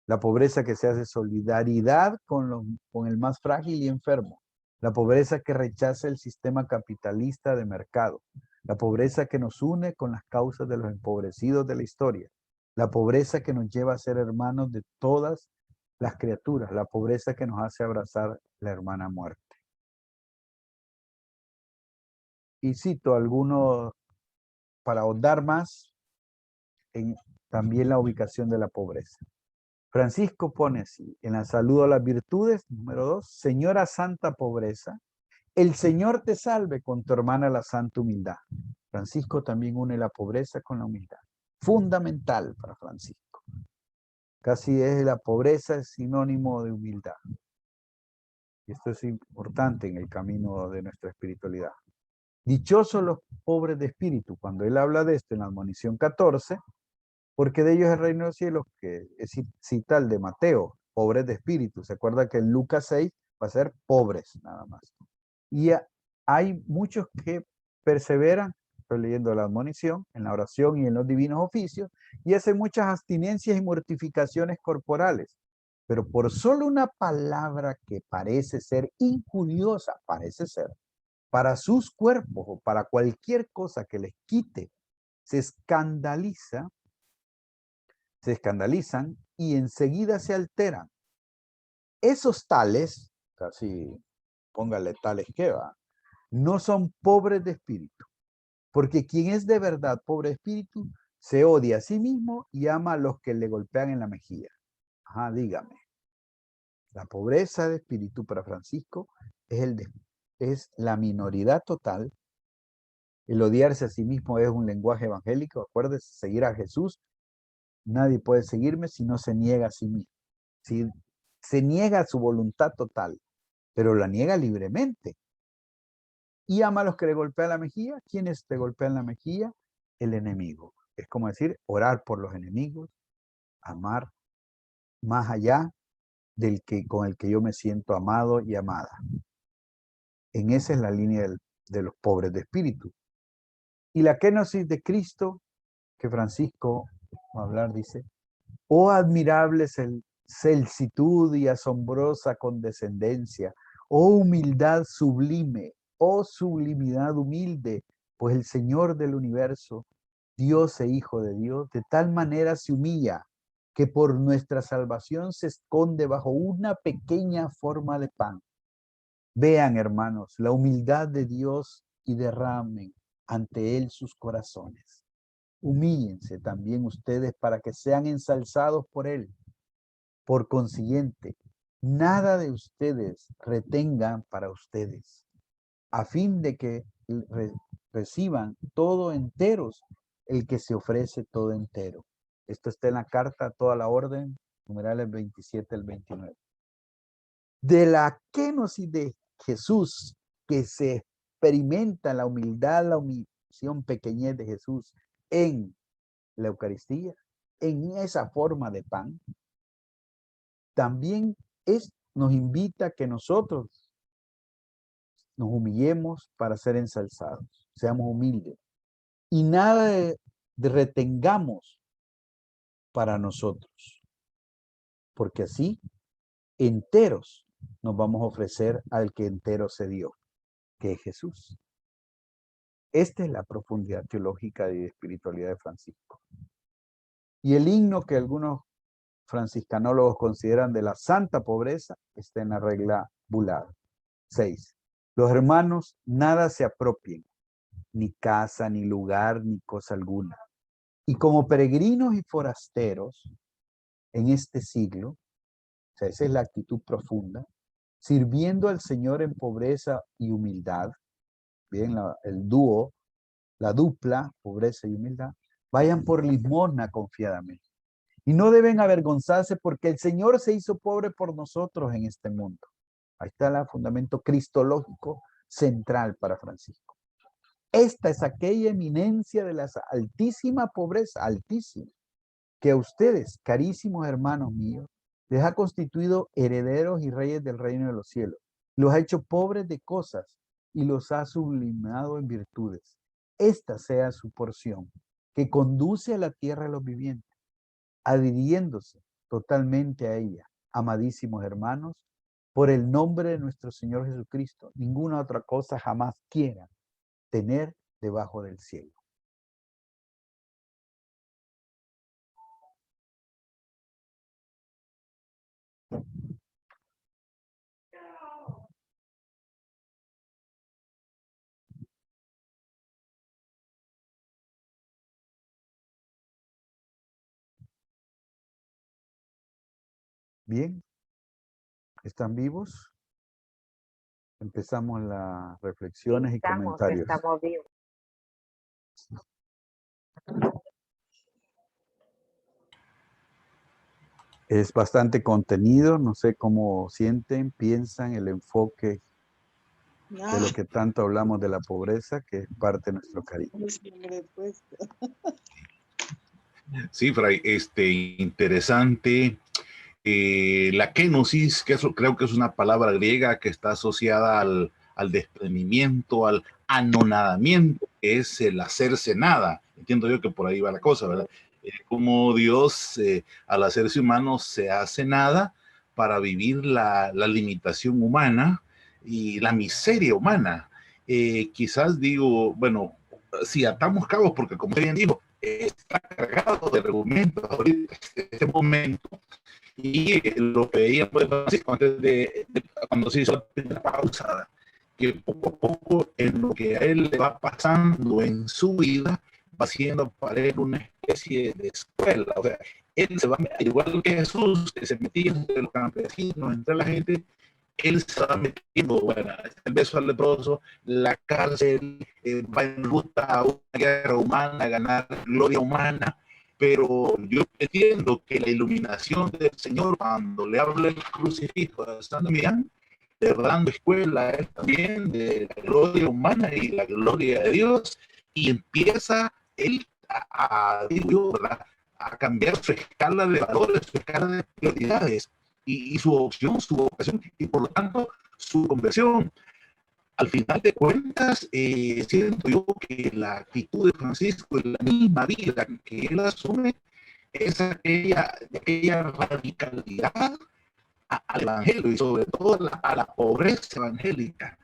La pobreza que se hace solidaridad con el más frágil y enfermo. La pobreza que rechaza el sistema capitalista de mercado. La pobreza que nos une con las causas de los empobrecidos de la historia. La pobreza que nos lleva a ser hermanos de todas las criaturas. La pobreza que nos hace abrazar la hermana muerte. Y cito algunos para ahondar más en también la ubicación de la pobreza. Francisco pone así, en la saludo a las virtudes, número 2, Señora Santa Pobreza, el Señor te salve con tu hermana la Santa Humildad. Francisco también une la pobreza con la humildad. Fundamental para Francisco. Casi es la pobreza es sinónimo de humildad. Y esto es importante en el camino de nuestra espiritualidad. Dichosos los pobres de espíritu. Cuando él habla de esto en la admonición 14, porque de ellos es el reino de los cielos, que es cita el de Mateo, pobres de espíritu. Se acuerda que en Lucas 6 va a ser pobres nada más. Y hay muchos que perseveran, estoy leyendo la admonición, en la oración y en los divinos oficios, y hacen muchas abstinencias y mortificaciones corporales. Pero por solo una palabra que parece ser injuriosa, parece ser, para sus cuerpos o para cualquier cosa que les quite, se escandalizan y enseguida se alteran. Esos tales, casi póngale tales que va, no son pobres de espíritu, porque quien es de verdad pobre de espíritu se odia a sí mismo y ama a los que le golpean en la mejilla. Ajá, dígame. La pobreza de espíritu para Francisco es la minoridad total El odiarse a sí mismo es un lenguaje evangélico. Acuérdese, seguir a Jesús. Nadie puede seguirme si no se niega a sí mismo. Si se niega a su voluntad total, pero la niega libremente. Y ama a los que le golpean la mejilla. ¿Quiénes te golpean la mejilla? El enemigo. Es como decir, orar por los enemigos, amar más allá del que con el que yo me siento amado y amada. En esa es la línea de los pobres de espíritu. Y la kenosis de Cristo, que Francisco va a hablar, dice: oh admirable celsitud y asombrosa condescendencia, oh humildad sublime, oh sublimidad humilde, pues el Señor del universo, Dios e Hijo de Dios, de tal manera se humilla que por nuestra salvación se esconde bajo una pequeña forma de pan. Vean, hermanos, la humildad de Dios y derramen ante Él sus corazones. Humíllense también ustedes para que sean ensalzados por Él. Por consiguiente, nada de ustedes retengan para ustedes, a fin de que reciban todo enteros el que se ofrece todo entero. Esto está en la carta a toda la orden, numerales 27 al 29. De la kenosis de Jesús, que se experimenta la humildad, la humillación, pequeñez de Jesús en la Eucaristía, en esa forma de pan, también nos invita a que nosotros nos humillemos para ser ensalzados, seamos humildes. Y nada de retengamos para nosotros, porque así enteros nos vamos a ofrecer al que entero se dio, que es Jesús. Esta es la profundidad teológica y de espiritualidad de Francisco. Y el himno que algunos franciscanólogos consideran de la santa pobreza está en la regla Bular 6. Los hermanos nada se apropien, ni casa, ni lugar, ni cosa alguna. Y como peregrinos y forasteros en este siglo, o sea, esa es la actitud profunda, sirviendo al Señor en pobreza y humildad, bien, el dúo, la dupla, pobreza y humildad, vayan por limosna confiadamente. Y no deben avergonzarse porque el Señor se hizo pobre por nosotros en este mundo. Ahí está el fundamento cristológico central para Francisco. Esta es aquella eminencia de la altísima pobreza, altísima, que a ustedes, carísimos hermanos míos, les ha constituido herederos y reyes del reino de los cielos. Los ha hecho pobres de cosas y los ha sublimado en virtudes. Esta sea su porción, que conduce a la tierra de los vivientes, adhiriéndose totalmente a ella. Amadísimos hermanos, por el nombre de nuestro Señor Jesucristo, ninguna otra cosa jamás quieran tener debajo del cielo. Bien, ¿están vivos? Empezamos las reflexiones y comentarios. Estamos vivos. Es bastante contenido, no sé cómo sienten, piensan el enfoque de lo que tanto hablamos de la pobreza, que es parte de nuestro carisma. Sí, Fray, interesante. La kenosis, que eso creo que es una palabra griega que está asociada al desprendimiento, al anonadamiento, que es el hacerse nada. Entiendo yo que por ahí va la cosa, ¿verdad? Como Dios, al hacerse humano, se hace nada para vivir la limitación humana y la miseria humana. Quizás digo, bueno, si atamos cabos, porque como bien dijo, está cargado de argumentos ahorita, este momento, y lo que veía pues, cuando se hizo la pausa, que poco a poco en lo que a él le va pasando en su vida, va siendo para él una especie de escuela. O sea, él se va, igual que Jesús, que se metía entre los campesinos, entre la gente, él se va metiendo, bueno, el beso al leproso, la cárcel, va en ruta a una guerra humana, a ganar gloria humana, pero yo entiendo que la iluminación del Señor, cuando le habla el crucifijo de San Damián, le va dando escuela a él también de la gloria humana y la gloria de Dios, y empieza él digo yo, ¿verdad?, a cambiar su escala de valores, su escala de prioridades, y su opción, su vocación, y por lo tanto su conversión. Al final de cuentas, siento yo que la actitud de Francisco en la misma vida que él asume es aquella radicalidad al evangelio y sobre todo a la pobreza evangélica,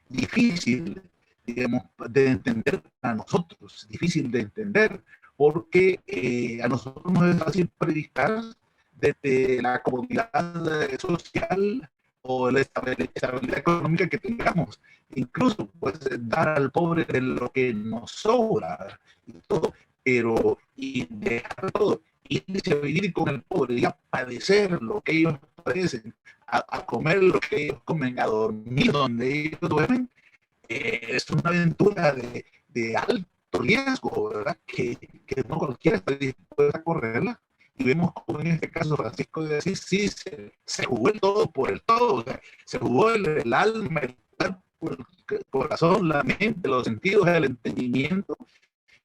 difícil, digamos, de entender para nosotros, difícil de entender, porque a nosotros nos es fácil predicar desde la comunidad social o la estabilidad económica que tengamos, incluso pues dar al pobre de lo que nos sobra y todo, pero y dejar todo, irse a vivir con el pobre y a padecer lo que ellos padecen, a comer lo que ellos comen, a dormir donde ellos duermen, es una aventura de alto riesgo, ¿verdad? Que no cualquiera está dispuesto a correrla. Y vemos como en este caso Francisco de Asís sí se jugó el todo por el todo, o sea, se jugó el alma, el cuerpo, el corazón, la mente, los sentidos, el entendimiento,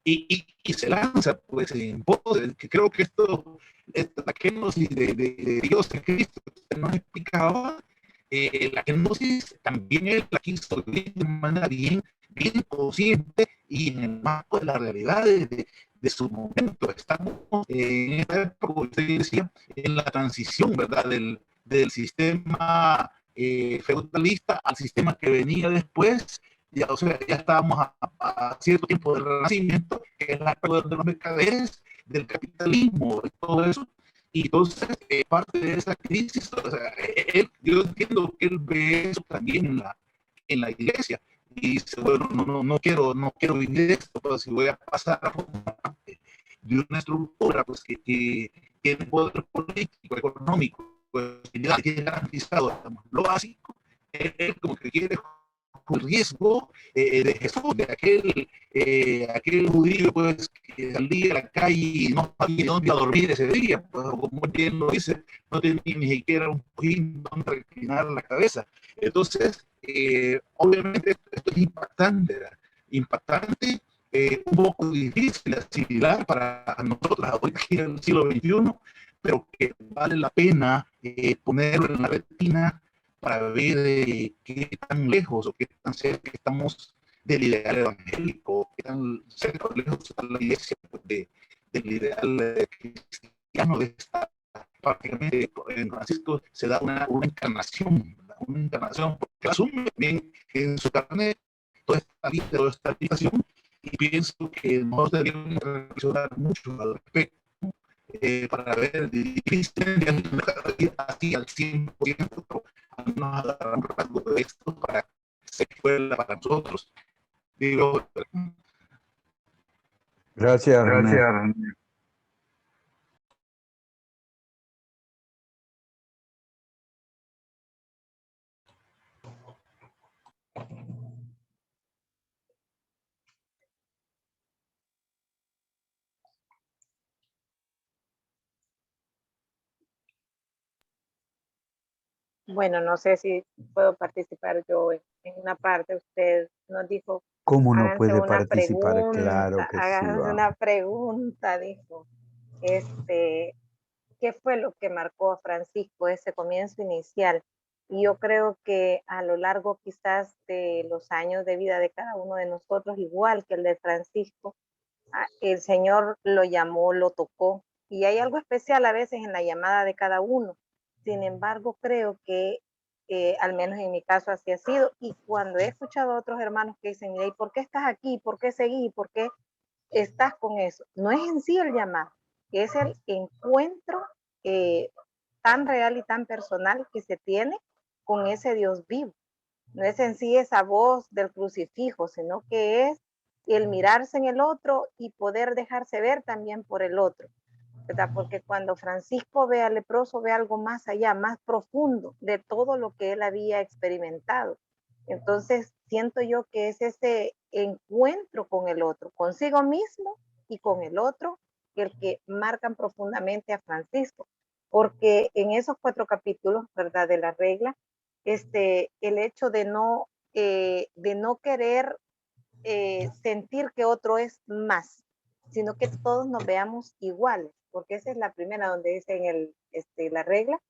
y se lanza pues en pos de, que creo que la kenosis de Dios de Cristo que usted nos explicaba, la kenosis también él la quiso vivir de manera bien consciente y en el marco de la realidad de su momento. Estamos en esta época, como usted decía, en la transición, ¿verdad?, del sistema feudalista al sistema que venía después. Ya, o sea, ya estábamos a cierto tiempo del Renacimiento, que es la época de los mercaderes, del capitalismo, y todo eso. Y entonces, parte de esa crisis, o sea, yo entiendo que él ve eso también en la iglesia. Y dice, bueno, no quiero vivir esto, pero si voy a pasar a formar parte de una estructura pues, que tiene poder político, económico, pues, que ya tiene garantizado, digamos, lo básico, él como que quiere el riesgo de Jesús, de aquel judío pues, que salía a la calle y no sabía dónde a dormir ese día, pues, como él lo dice, no tenía ni siquiera un cojín donde reclinar la cabeza. Entonces, obviamente esto es impactante, ¿verdad? Impactante, un poco difícil de asimilar para nosotros ahorita aquí en el siglo XXI, pero que vale la pena ponerlo en la retina para ver qué tan lejos o qué tan cerca estamos del ideal evangélico, qué tan cerca o lejos está la iglesia pues, del ideal cristiano de esta. Prácticamente en Francisco se da una encarnación, porque asume bien en su carne toda esta vida, toda esta habitación, y pienso que nosotros deberíamos reflexionar mucho al respecto. Para ver difícilmente así al 100%, pero nos agarrar un rasgo de esto para que se escuela para nosotros. Digo, Gracias, René. Bueno, no sé si puedo participar yo en una parte. Usted nos dijo, ¿Cómo no háganse puede una participar? Claro pregunta, que sí, háganse va. una pregunta, dijo. ¿Qué fue lo que marcó a Francisco ese comienzo inicial? Y yo creo que a lo largo quizás de los años de vida de cada uno de nosotros, igual que el de Francisco, el Señor lo llamó, lo tocó, y hay algo especial a veces en la llamada de cada uno. Sin embargo, creo que al menos en mi caso así ha sido, y cuando he escuchado a otros hermanos que dicen, ¿y por qué estás aquí? ¿Por qué seguí? ¿Por qué estás con eso? No es en sí el llamado, es el encuentro eh, tan real y tan personal que se tiene con ese Dios vivo. No es en sí esa voz del crucifijo, sino que es el mirarse en el otro y poder dejarse ver también por el otro. ¿verdad? Porque cuando Francisco ve al leproso, ve algo más allá, más profundo de todo lo que él había experimentado. Entonces, siento yo que es ese encuentro con el otro, consigo mismo y con el otro, el que marcan profundamente a Francisco. Porque en esos 4 capítulos, ¿verdad? De la regla, el hecho de no querer sentir que otro es más, sino que todos nos veamos iguales, porque esa es la primera donde dice en la regla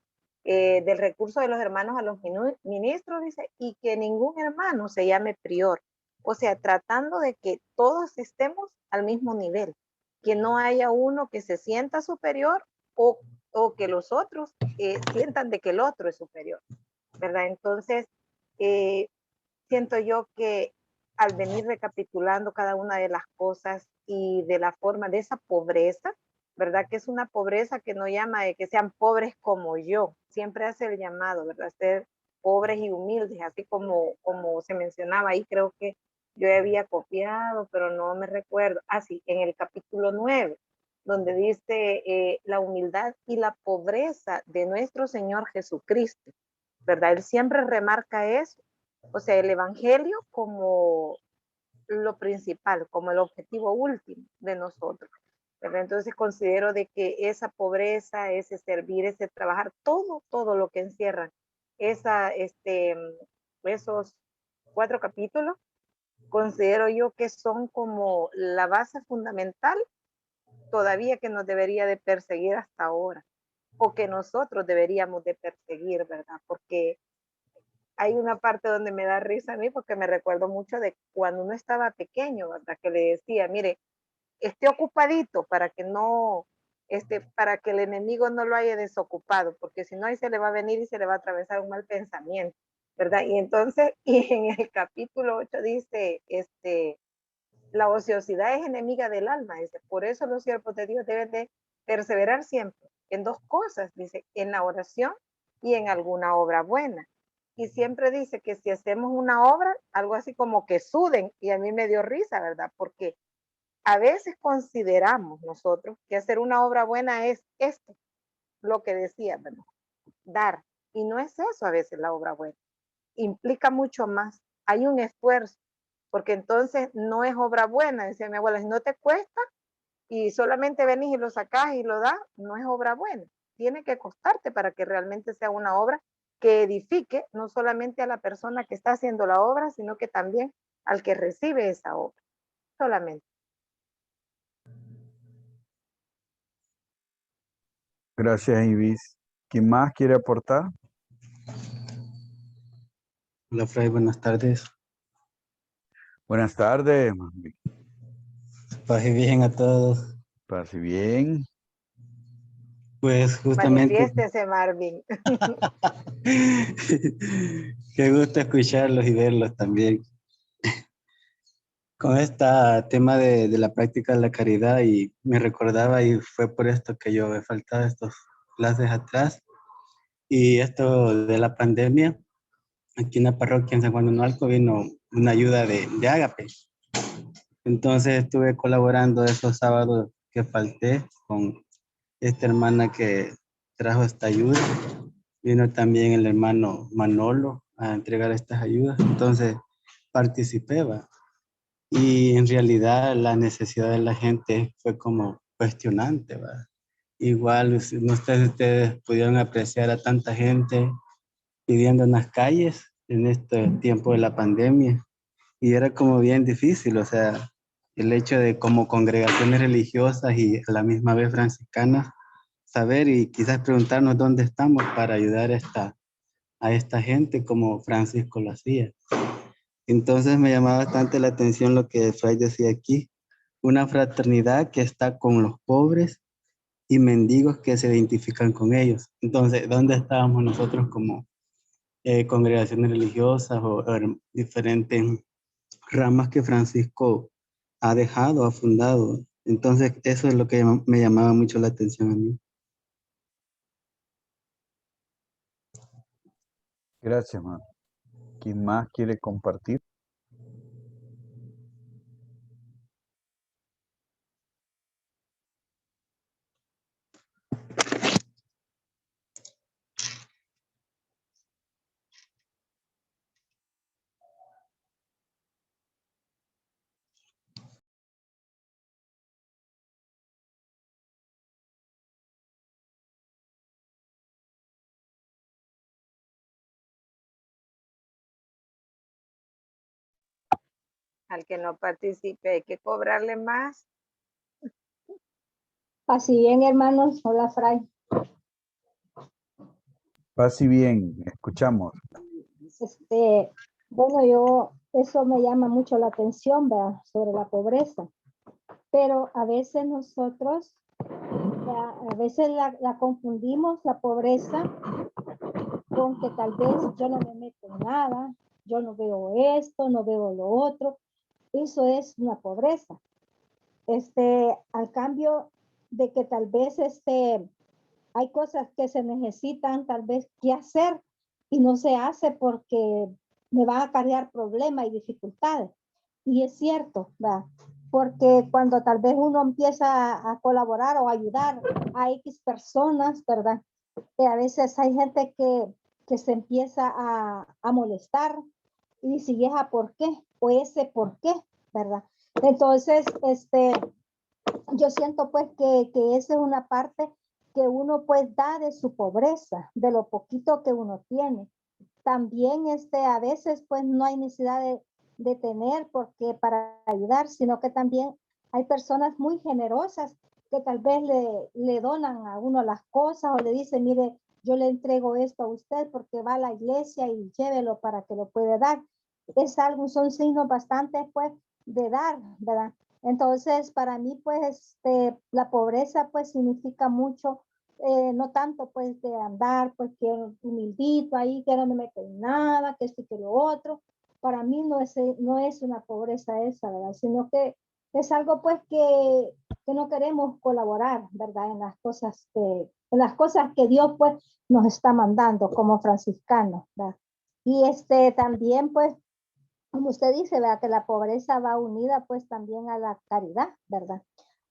del recurso de los hermanos a los ministros, dice, y que ningún hermano se llame prior. O sea, tratando de que todos estemos al mismo nivel, que no haya uno que se sienta superior o que los otros sientan de que el otro es superior, ¿verdad? Entonces, eh, siento yo que al venir recapitulando cada una de las cosas y de la forma de esa pobreza, ¿verdad? Que es una pobreza que no llama de que sean pobres como yo, siempre hace el llamado, ¿verdad? Ser pobres y humildes, así como se mencionaba ahí, creo que yo había copiado, pero no me recuerdo. Sí, en el capítulo 9, donde dice la humildad y la pobreza de nuestro Señor Jesucristo, ¿verdad? Él siempre remarca eso. O sea, el Evangelio como lo principal, como el objetivo último de nosotros, ¿verdad? Entonces considero de que esa pobreza, ese servir, ese trabajar, todo lo que encierran esos 4 capítulos, considero yo que son como la base fundamental todavía que nos debería de perseguir hasta ahora, o que nosotros deberíamos de perseguir, ¿verdad? Porque hay una parte donde me da risa a mí porque me recuerdo mucho de cuando uno estaba pequeño, ¿verdad? Que le decía, mire, esté ocupadito para que el enemigo no lo haya desocupado, porque si no ahí se le va a venir y se le va a atravesar un mal pensamiento, ¿verdad? Y entonces, y en el capítulo 8 dice, la ociosidad es enemiga del alma, dice, por eso los siervos de Dios deben de perseverar siempre en 2 cosas, dice, en la oración y en alguna obra buena. Y siempre dice que si hacemos una obra, algo así como que suden, y a mí me dio risa, ¿verdad? Porque a veces consideramos nosotros que hacer una obra buena es esto, lo que decía, ¿verdad? Dar. Y no es eso a veces la obra buena. Implica mucho más. Hay un esfuerzo, porque entonces no es obra buena, decía mi abuela, si no te cuesta y solamente venís y lo sacás y lo das, no es obra buena. Tiene que costarte para que realmente sea una obra que edifique no solamente a la persona que está haciendo la obra, sino que también al que recibe esa obra, solamente. Gracias, Ibis. ¿Quién más quiere aportar? Hola, Fray, buenas tardes. Buenas tardes. Paz y bien a todos. Pase bien. Pues justamente, Manifiéstese, Marvin. qué gusto escucharlos y verlos también. Con este tema de la práctica de la caridad y me recordaba y fue por esto que yo he faltado estos clases atrás y esto de la pandemia, aquí en la parroquia en San Juan de Unalco vino una ayuda de Ágape. Entonces estuve colaborando esos sábados que falté con esta hermana que trajo esta ayuda. Vino también el hermano Manolo a entregar estas ayudas. Entonces participé, ¿va? Y en realidad la necesidad de la gente fue como cuestionante, ¿va? Igual, no sé si ustedes pudieron apreciar a tanta gente pidiendo en las calles en este tiempo de la pandemia. Y era como bien difícil, o sea, el hecho de como congregaciones religiosas y a la misma vez franciscanas, saber y quizás preguntarnos dónde estamos para ayudar a esta gente como Francisco lo hacía. Entonces me llamaba bastante la atención lo que Fray decía aquí, una fraternidad que está con los pobres y mendigos que se identifican con ellos. Entonces, ¿dónde estábamos nosotros como congregaciones religiosas o diferentes ramas que Francisco ha dejado, ha fundado? Entonces, eso es lo que me llamaba mucho la atención a mí. Gracias, man. ¿Quién más quiere compartir? Al que no participe hay que cobrarle más. Así bien, hermanos. Hola, Fray. Paz y bien, escuchamos. Bueno, eso me llama mucho la atención, ¿verdad? Sobre la pobreza. Pero a veces nosotros, a veces la confundimos, la pobreza, con que tal vez yo no me meto en nada, yo no veo esto, no veo lo otro. Eso es una pobreza. Al cambio de que tal vez hay cosas que se necesitan tal vez que hacer y no se hace porque me van a acarrear problemas y dificultades. Y es cierto, ¿verdad? Porque cuando tal vez uno empieza a colaborar o ayudar a X personas, ¿verdad? A veces hay gente que se empieza a molestar y dice, ¿y esa por qué? O ese por qué, ¿verdad? Entonces, yo siento pues que esa es una parte que uno pues da de su pobreza, de lo poquito que uno tiene. También a veces pues no hay necesidad de tener porque para ayudar, sino que también hay personas muy generosas que tal vez le donan a uno las cosas o le dicen, mire, yo le entrego esto a usted porque va a la iglesia y llévelo para que lo pueda dar. Son signos bastante pues de dar, ¿verdad? Entonces, para mí, pues, la pobreza, pues, significa mucho, no tanto, pues, de andar, pues, que humildito ahí, que no me meto en nada, que esto y que lo otro. Para mí no es una pobreza esa, ¿verdad? Sino que es algo, pues, que no queremos colaborar, ¿verdad? En las cosas que Dios, pues, nos está mandando como franciscanos, ¿verdad? Y también, pues, como usted dice, ¿verdad? Que la pobreza va unida pues también a la caridad, ¿verdad?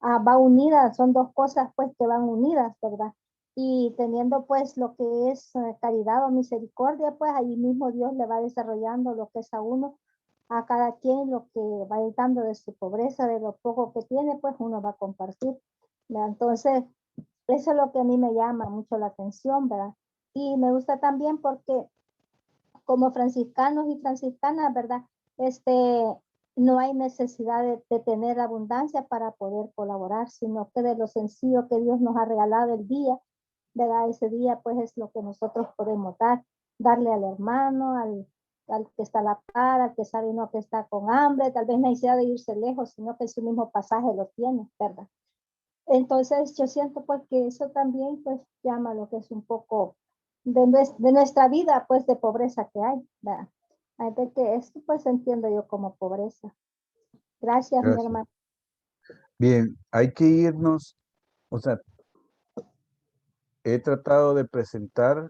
Va unida, son dos cosas pues que van unidas, ¿verdad? Y teniendo pues lo que es caridad o misericordia, pues ahí mismo Dios le va desarrollando lo que es a uno, a cada quien lo que va dando de su pobreza, de lo poco que tiene, pues uno va a compartir, ¿verdad? Entonces, eso es lo que a mí me llama mucho la atención, ¿verdad? Y me gusta también porque como franciscanos y franciscanas, ¿verdad? No hay necesidad de tener abundancia para poder colaborar, sino que de lo sencillo que Dios nos ha regalado el día, ¿verdad? Ese día pues es lo que nosotros podemos darle al hermano, al que está a la par, al que sabe no que está con hambre, tal vez no hay necesidad de irse lejos, sino que su mismo pasaje lo tiene, ¿verdad? Entonces yo siento pues que eso también pues llama lo que es un poco de nuestra vida pues de pobreza que hay, ¿verdad? De que esto pues entiendo yo como pobreza. Gracias, mi hermano. Bien, hay que irnos, o sea, he tratado de presentar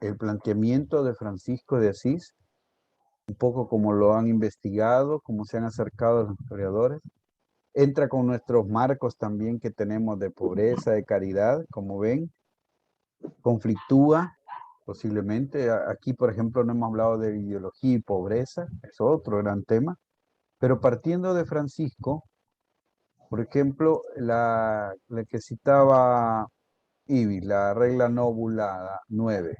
el planteamiento de Francisco de Asís, un poco como lo han investigado, como se han acercado los historiadores. Entra con nuestros marcos también que tenemos de pobreza, de caridad, como ven, conflictúa posiblemente. Aquí, por ejemplo, no hemos hablado de ideología y pobreza, es otro gran tema, pero partiendo de Francisco, por ejemplo, la que citaba Ibi, la regla no bulada 9,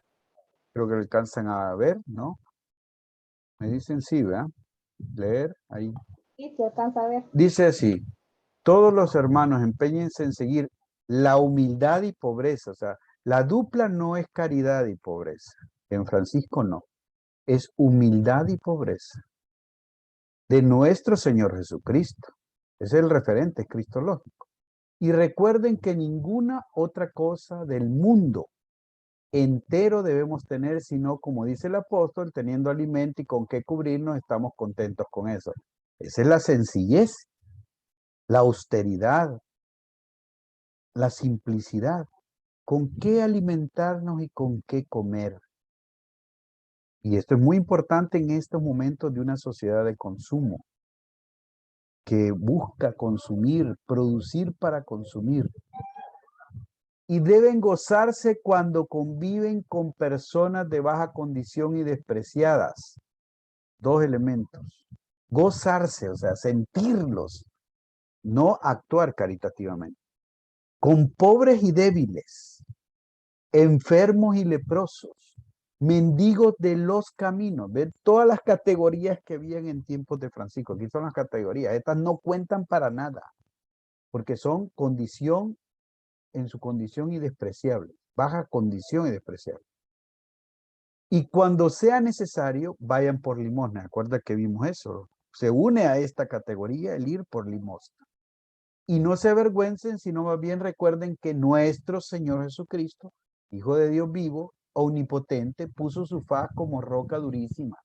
creo que lo alcanzan a ver, ¿no? Me dicen sí, ¿verdad? Leer ahí. Sí, se alcanza a ver. Dice así, todos los hermanos empeñense en seguir la humildad y pobreza, o sea, la dupla no es caridad y pobreza, en Francisco no, es humildad y pobreza de nuestro Señor Jesucristo, es el referente cristológico. Y recuerden que ninguna otra cosa del mundo entero debemos tener, sino como dice el apóstol, teniendo alimento y con qué cubrirnos, estamos contentos con eso. Esa es la sencillez, la austeridad, la simplicidad. ¿Con qué alimentarnos y con qué comer? Y esto es muy importante en estos momentos de una sociedad de consumo que busca consumir, producir para consumir. Y deben gozarse cuando conviven con personas de baja condición y despreciadas. Dos elementos. Gozarse, o sea, sentirlos, no actuar caritativamente. Con pobres y débiles, enfermos y leprosos, mendigos de los caminos. Ven todas las categorías que habían en tiempos de Francisco. Aquí son las categorías. Estas no cuentan para nada, porque son condición, en su condición y despreciable. Baja condición y despreciable. Y cuando sea necesario, vayan por limosna. Acuerda que vimos eso. Se une a esta categoría el ir por limosna. Y no se avergüencen, sino más bien recuerden que nuestro Señor Jesucristo, Hijo de Dios vivo, omnipotente, puso su faz como roca durísima.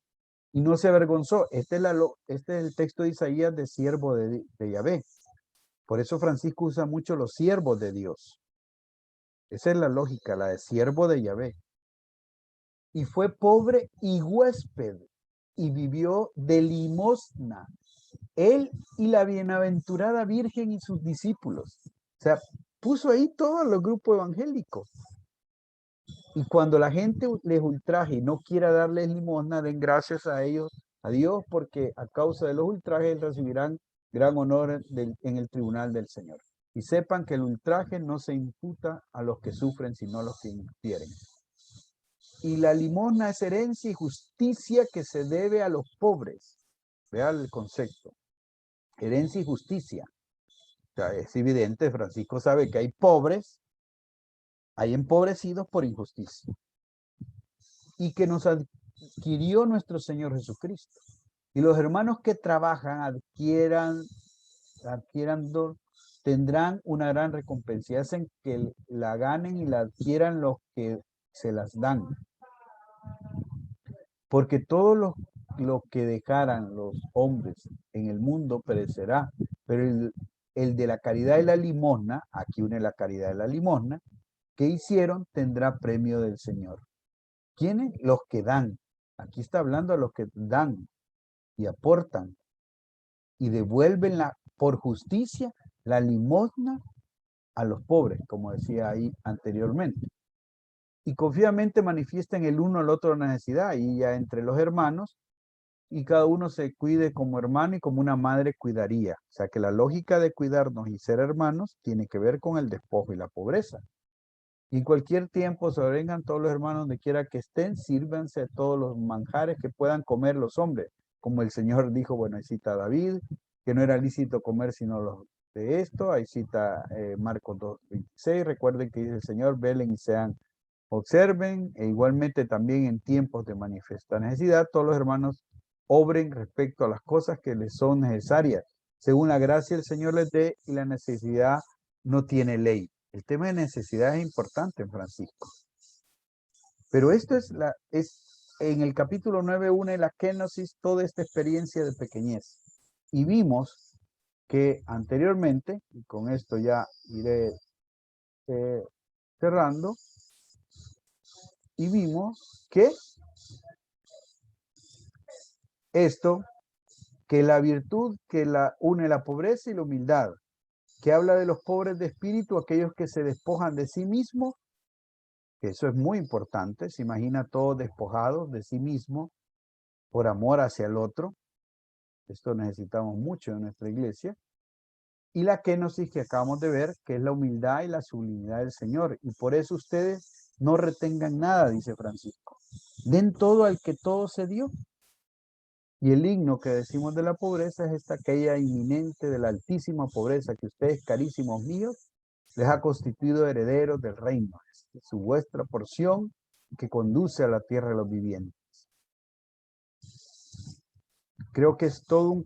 Y no se avergonzó. Este es el texto de Isaías de siervo de Yahvé. Por eso Francisco usa mucho los siervos de Dios. Esa es la lógica, la de siervo de Yahvé. Y fue pobre y huésped, y vivió de limosna, él y la bienaventurada Virgen y sus discípulos. O sea, puso ahí todos los grupos evangélicos. Y cuando la gente les ultraje y no quiera darles limosna, den gracias a ellos, a Dios, porque a causa de los ultrajes recibirán gran honor en el tribunal del Señor. Y sepan que el ultraje no se imputa a los que sufren, sino a los que infieren. Y la limosna es herencia y justicia que se debe a los pobres. Vean el concepto. Herencia y justicia. O sea, es evidente, Francisco sabe que hay pobres, hay empobrecidos por injusticia. Y que nos adquirió nuestro Señor Jesucristo. Y los hermanos que trabajan, tendrán una gran recompensa. Hacen que la ganen y la adquieran los que se las dan. Porque todo lo que dejaran los hombres en el mundo perecerá, pero el de la caridad y la limosna, aquí une la caridad y la limosna, que hicieron tendrá premio del Señor. ¿Quiénes? Los que dan. Aquí está hablando a los que dan y aportan y devuelven por justicia la limosna a los pobres, como decía ahí anteriormente. Y confiadamente manifiestan el uno al otro la necesidad, y ya entre los hermanos, y cada uno se cuide como hermano y como una madre cuidaría. O sea que la lógica de cuidarnos y ser hermanos tiene que ver con el despojo y la pobreza. Y en cualquier tiempo sobrevengan todos los hermanos donde quiera que estén, sírvanse todos los manjares que puedan comer los hombres. Como el Señor dijo, bueno, ahí cita David, que no era lícito comer sino los de esto. Ahí cita Marcos 2:26. Recuerden que dice el Señor, velen y sean, observen. E igualmente también en tiempos de manifiesta necesidad, todos los hermanos obren respecto a las cosas que les son necesarias, según la gracia del Señor les dé, y la necesidad no tiene ley. El tema de necesidad es importante en Francisco. Pero esto es en el capítulo 9 une la kenosis, toda esta experiencia de pequeñez. Y vimos que anteriormente, y con esto ya iré cerrando, y vimos que esto, que la virtud que une la pobreza y la humildad, que habla de los pobres de espíritu, aquellos que se despojan de sí mismos, que eso es muy importante, se imagina todos despojados de sí mismo por amor hacia el otro. Esto necesitamos mucho en nuestra iglesia. Y la kenosis que acabamos de ver, que es la humildad y la sublimidad del Señor. Y por eso ustedes no retengan nada, dice Francisco. Den todo al que todo se dio. Y el himno que decimos de la pobreza es aquella inminente de la altísima pobreza que ustedes, carísimos míos, les ha constituido herederos del reino, su vuestra porción que conduce a la tierra de los vivientes. Creo que es todo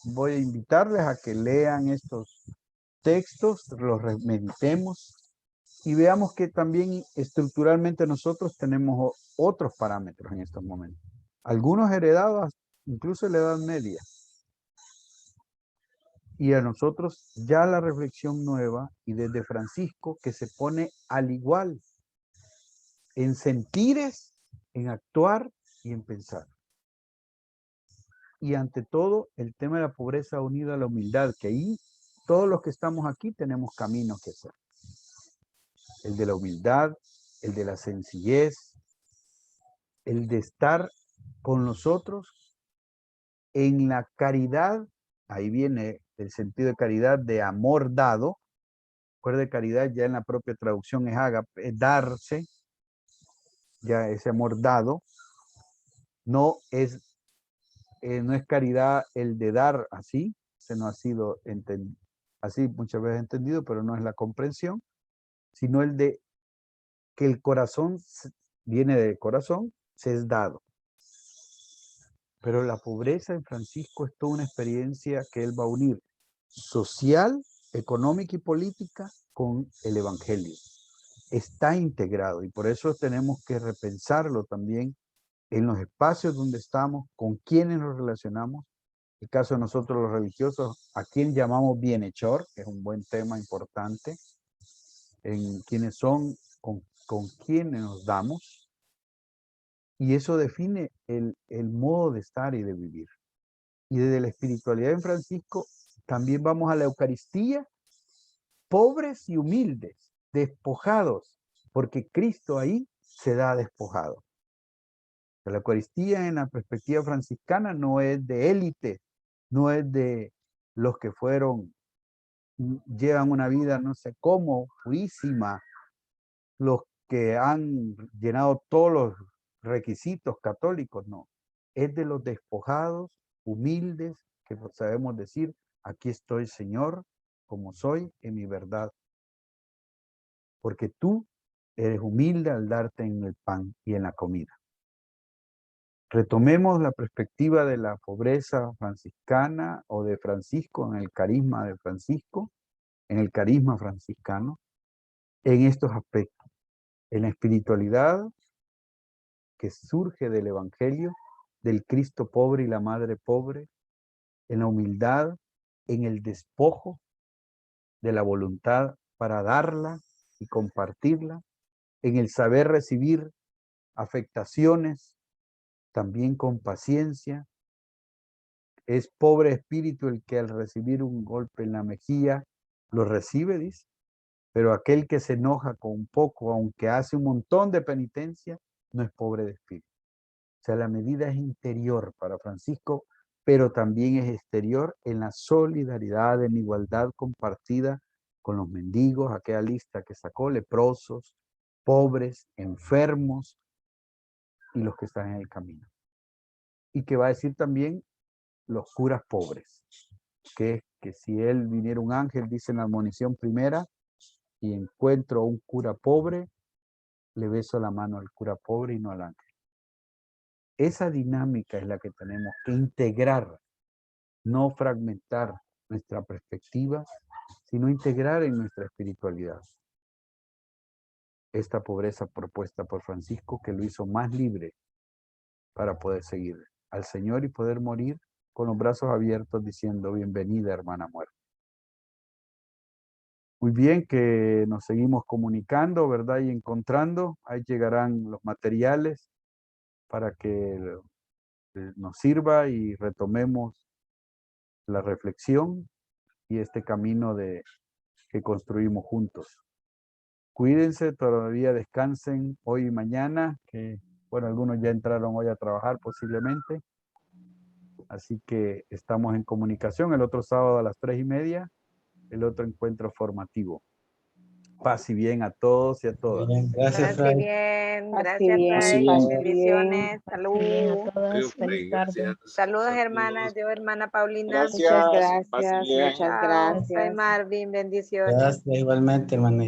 voy a invitarles a que lean estos textos, los meditemos y veamos que también estructuralmente nosotros tenemos otros parámetros en estos momentos. Algunos heredados incluso en la Edad Media. Y a nosotros ya la reflexión nueva y desde Francisco que se pone al igual en sentires, en actuar y en pensar. Y ante todo el tema de la pobreza unido a la humildad, que ahí todos los que estamos aquí tenemos caminos que hacer. El de la humildad, el de la sencillez, el de estar con nosotros en la caridad. Ahí viene el sentido de caridad de amor dado. Recuerde, caridad ya en la propia traducción es darse, ya ese amor dado, no es caridad el de dar así, se no ha sido así muchas veces entendido, pero no es la comprensión, sino el de que el corazón viene del corazón, se es dado. Pero la pobreza en Francisco es toda una experiencia que él va a unir social, económica y política con el evangelio. Está integrado y por eso tenemos que repensarlo también en los espacios donde estamos, con quienes nos relacionamos. En el caso de nosotros los religiosos, a quién llamamos bienhechor, que es un buen tema importante, en quienes son, con quienes nos damos. Y eso define el modo de estar y de vivir. Y desde la espiritualidad en Francisco, también vamos a la Eucaristía, pobres y humildes, despojados, porque Cristo ahí se da despojado. La Eucaristía en la perspectiva franciscana no es de élite, no es de los que llevan una vida no sé cómo, purísima, los que han llenado todos los requisitos católicos, no. Es de los despojados, humildes, que sabemos decir, aquí estoy, Señor, como soy, en mi verdad. Porque tú eres humilde al darte en el pan y en la comida. Retomemos la perspectiva de la pobreza franciscana o de Francisco en el carisma de Francisco, en el carisma franciscano, en estos aspectos. En la espiritualidad que surge del Evangelio, del Cristo pobre y la Madre pobre, en la humildad, en el despojo de la voluntad para darla y compartirla, en el saber recibir afectaciones, también con paciencia. Es pobre espíritu el que al recibir un golpe en la mejilla lo recibe, dice, pero aquel que se enoja con un poco, aunque hace un montón de penitencia, no es pobre de espíritu. O sea, la medida es interior para Francisco, pero también es exterior en la solidaridad, en igualdad compartida con los mendigos, aquella lista que sacó, leprosos, pobres, enfermos y los que están en el camino. Y que va a decir también los curas pobres, que es que si él viniera un ángel, dice en la admonición primera, y encuentro a un cura pobre, le beso la mano al cura pobre y no al ángel. Esa dinámica es la que tenemos que integrar, no fragmentar nuestra perspectiva, sino integrar en nuestra espiritualidad. Esta pobreza propuesta por Francisco que lo hizo más libre para poder seguir al Señor y poder morir con los brazos abiertos diciendo bienvenida hermana muerta. Muy bien, que nos seguimos comunicando, ¿verdad? Y encontrando, ahí llegarán los materiales para que nos sirva y retomemos la reflexión y este camino que construimos juntos. Cuídense, todavía descansen hoy y mañana, que bueno, algunos ya entraron hoy a trabajar posiblemente. Así que estamos en comunicación el otro sábado a las 3:30, el otro encuentro formativo. Paz y bien a todos y a todas. Bien, gracias, Paz y Fray. bien, Paz y gracias, bien, Fray. paz y Bendiciones, Muy bien a salud. todos. Feliz tarde. Saludos, hermanas. Yo, hermana Paulina. Muchas gracias, muchas Chao, Fray gracias. Marvin, bendiciones. Gracias igualmente, hermano.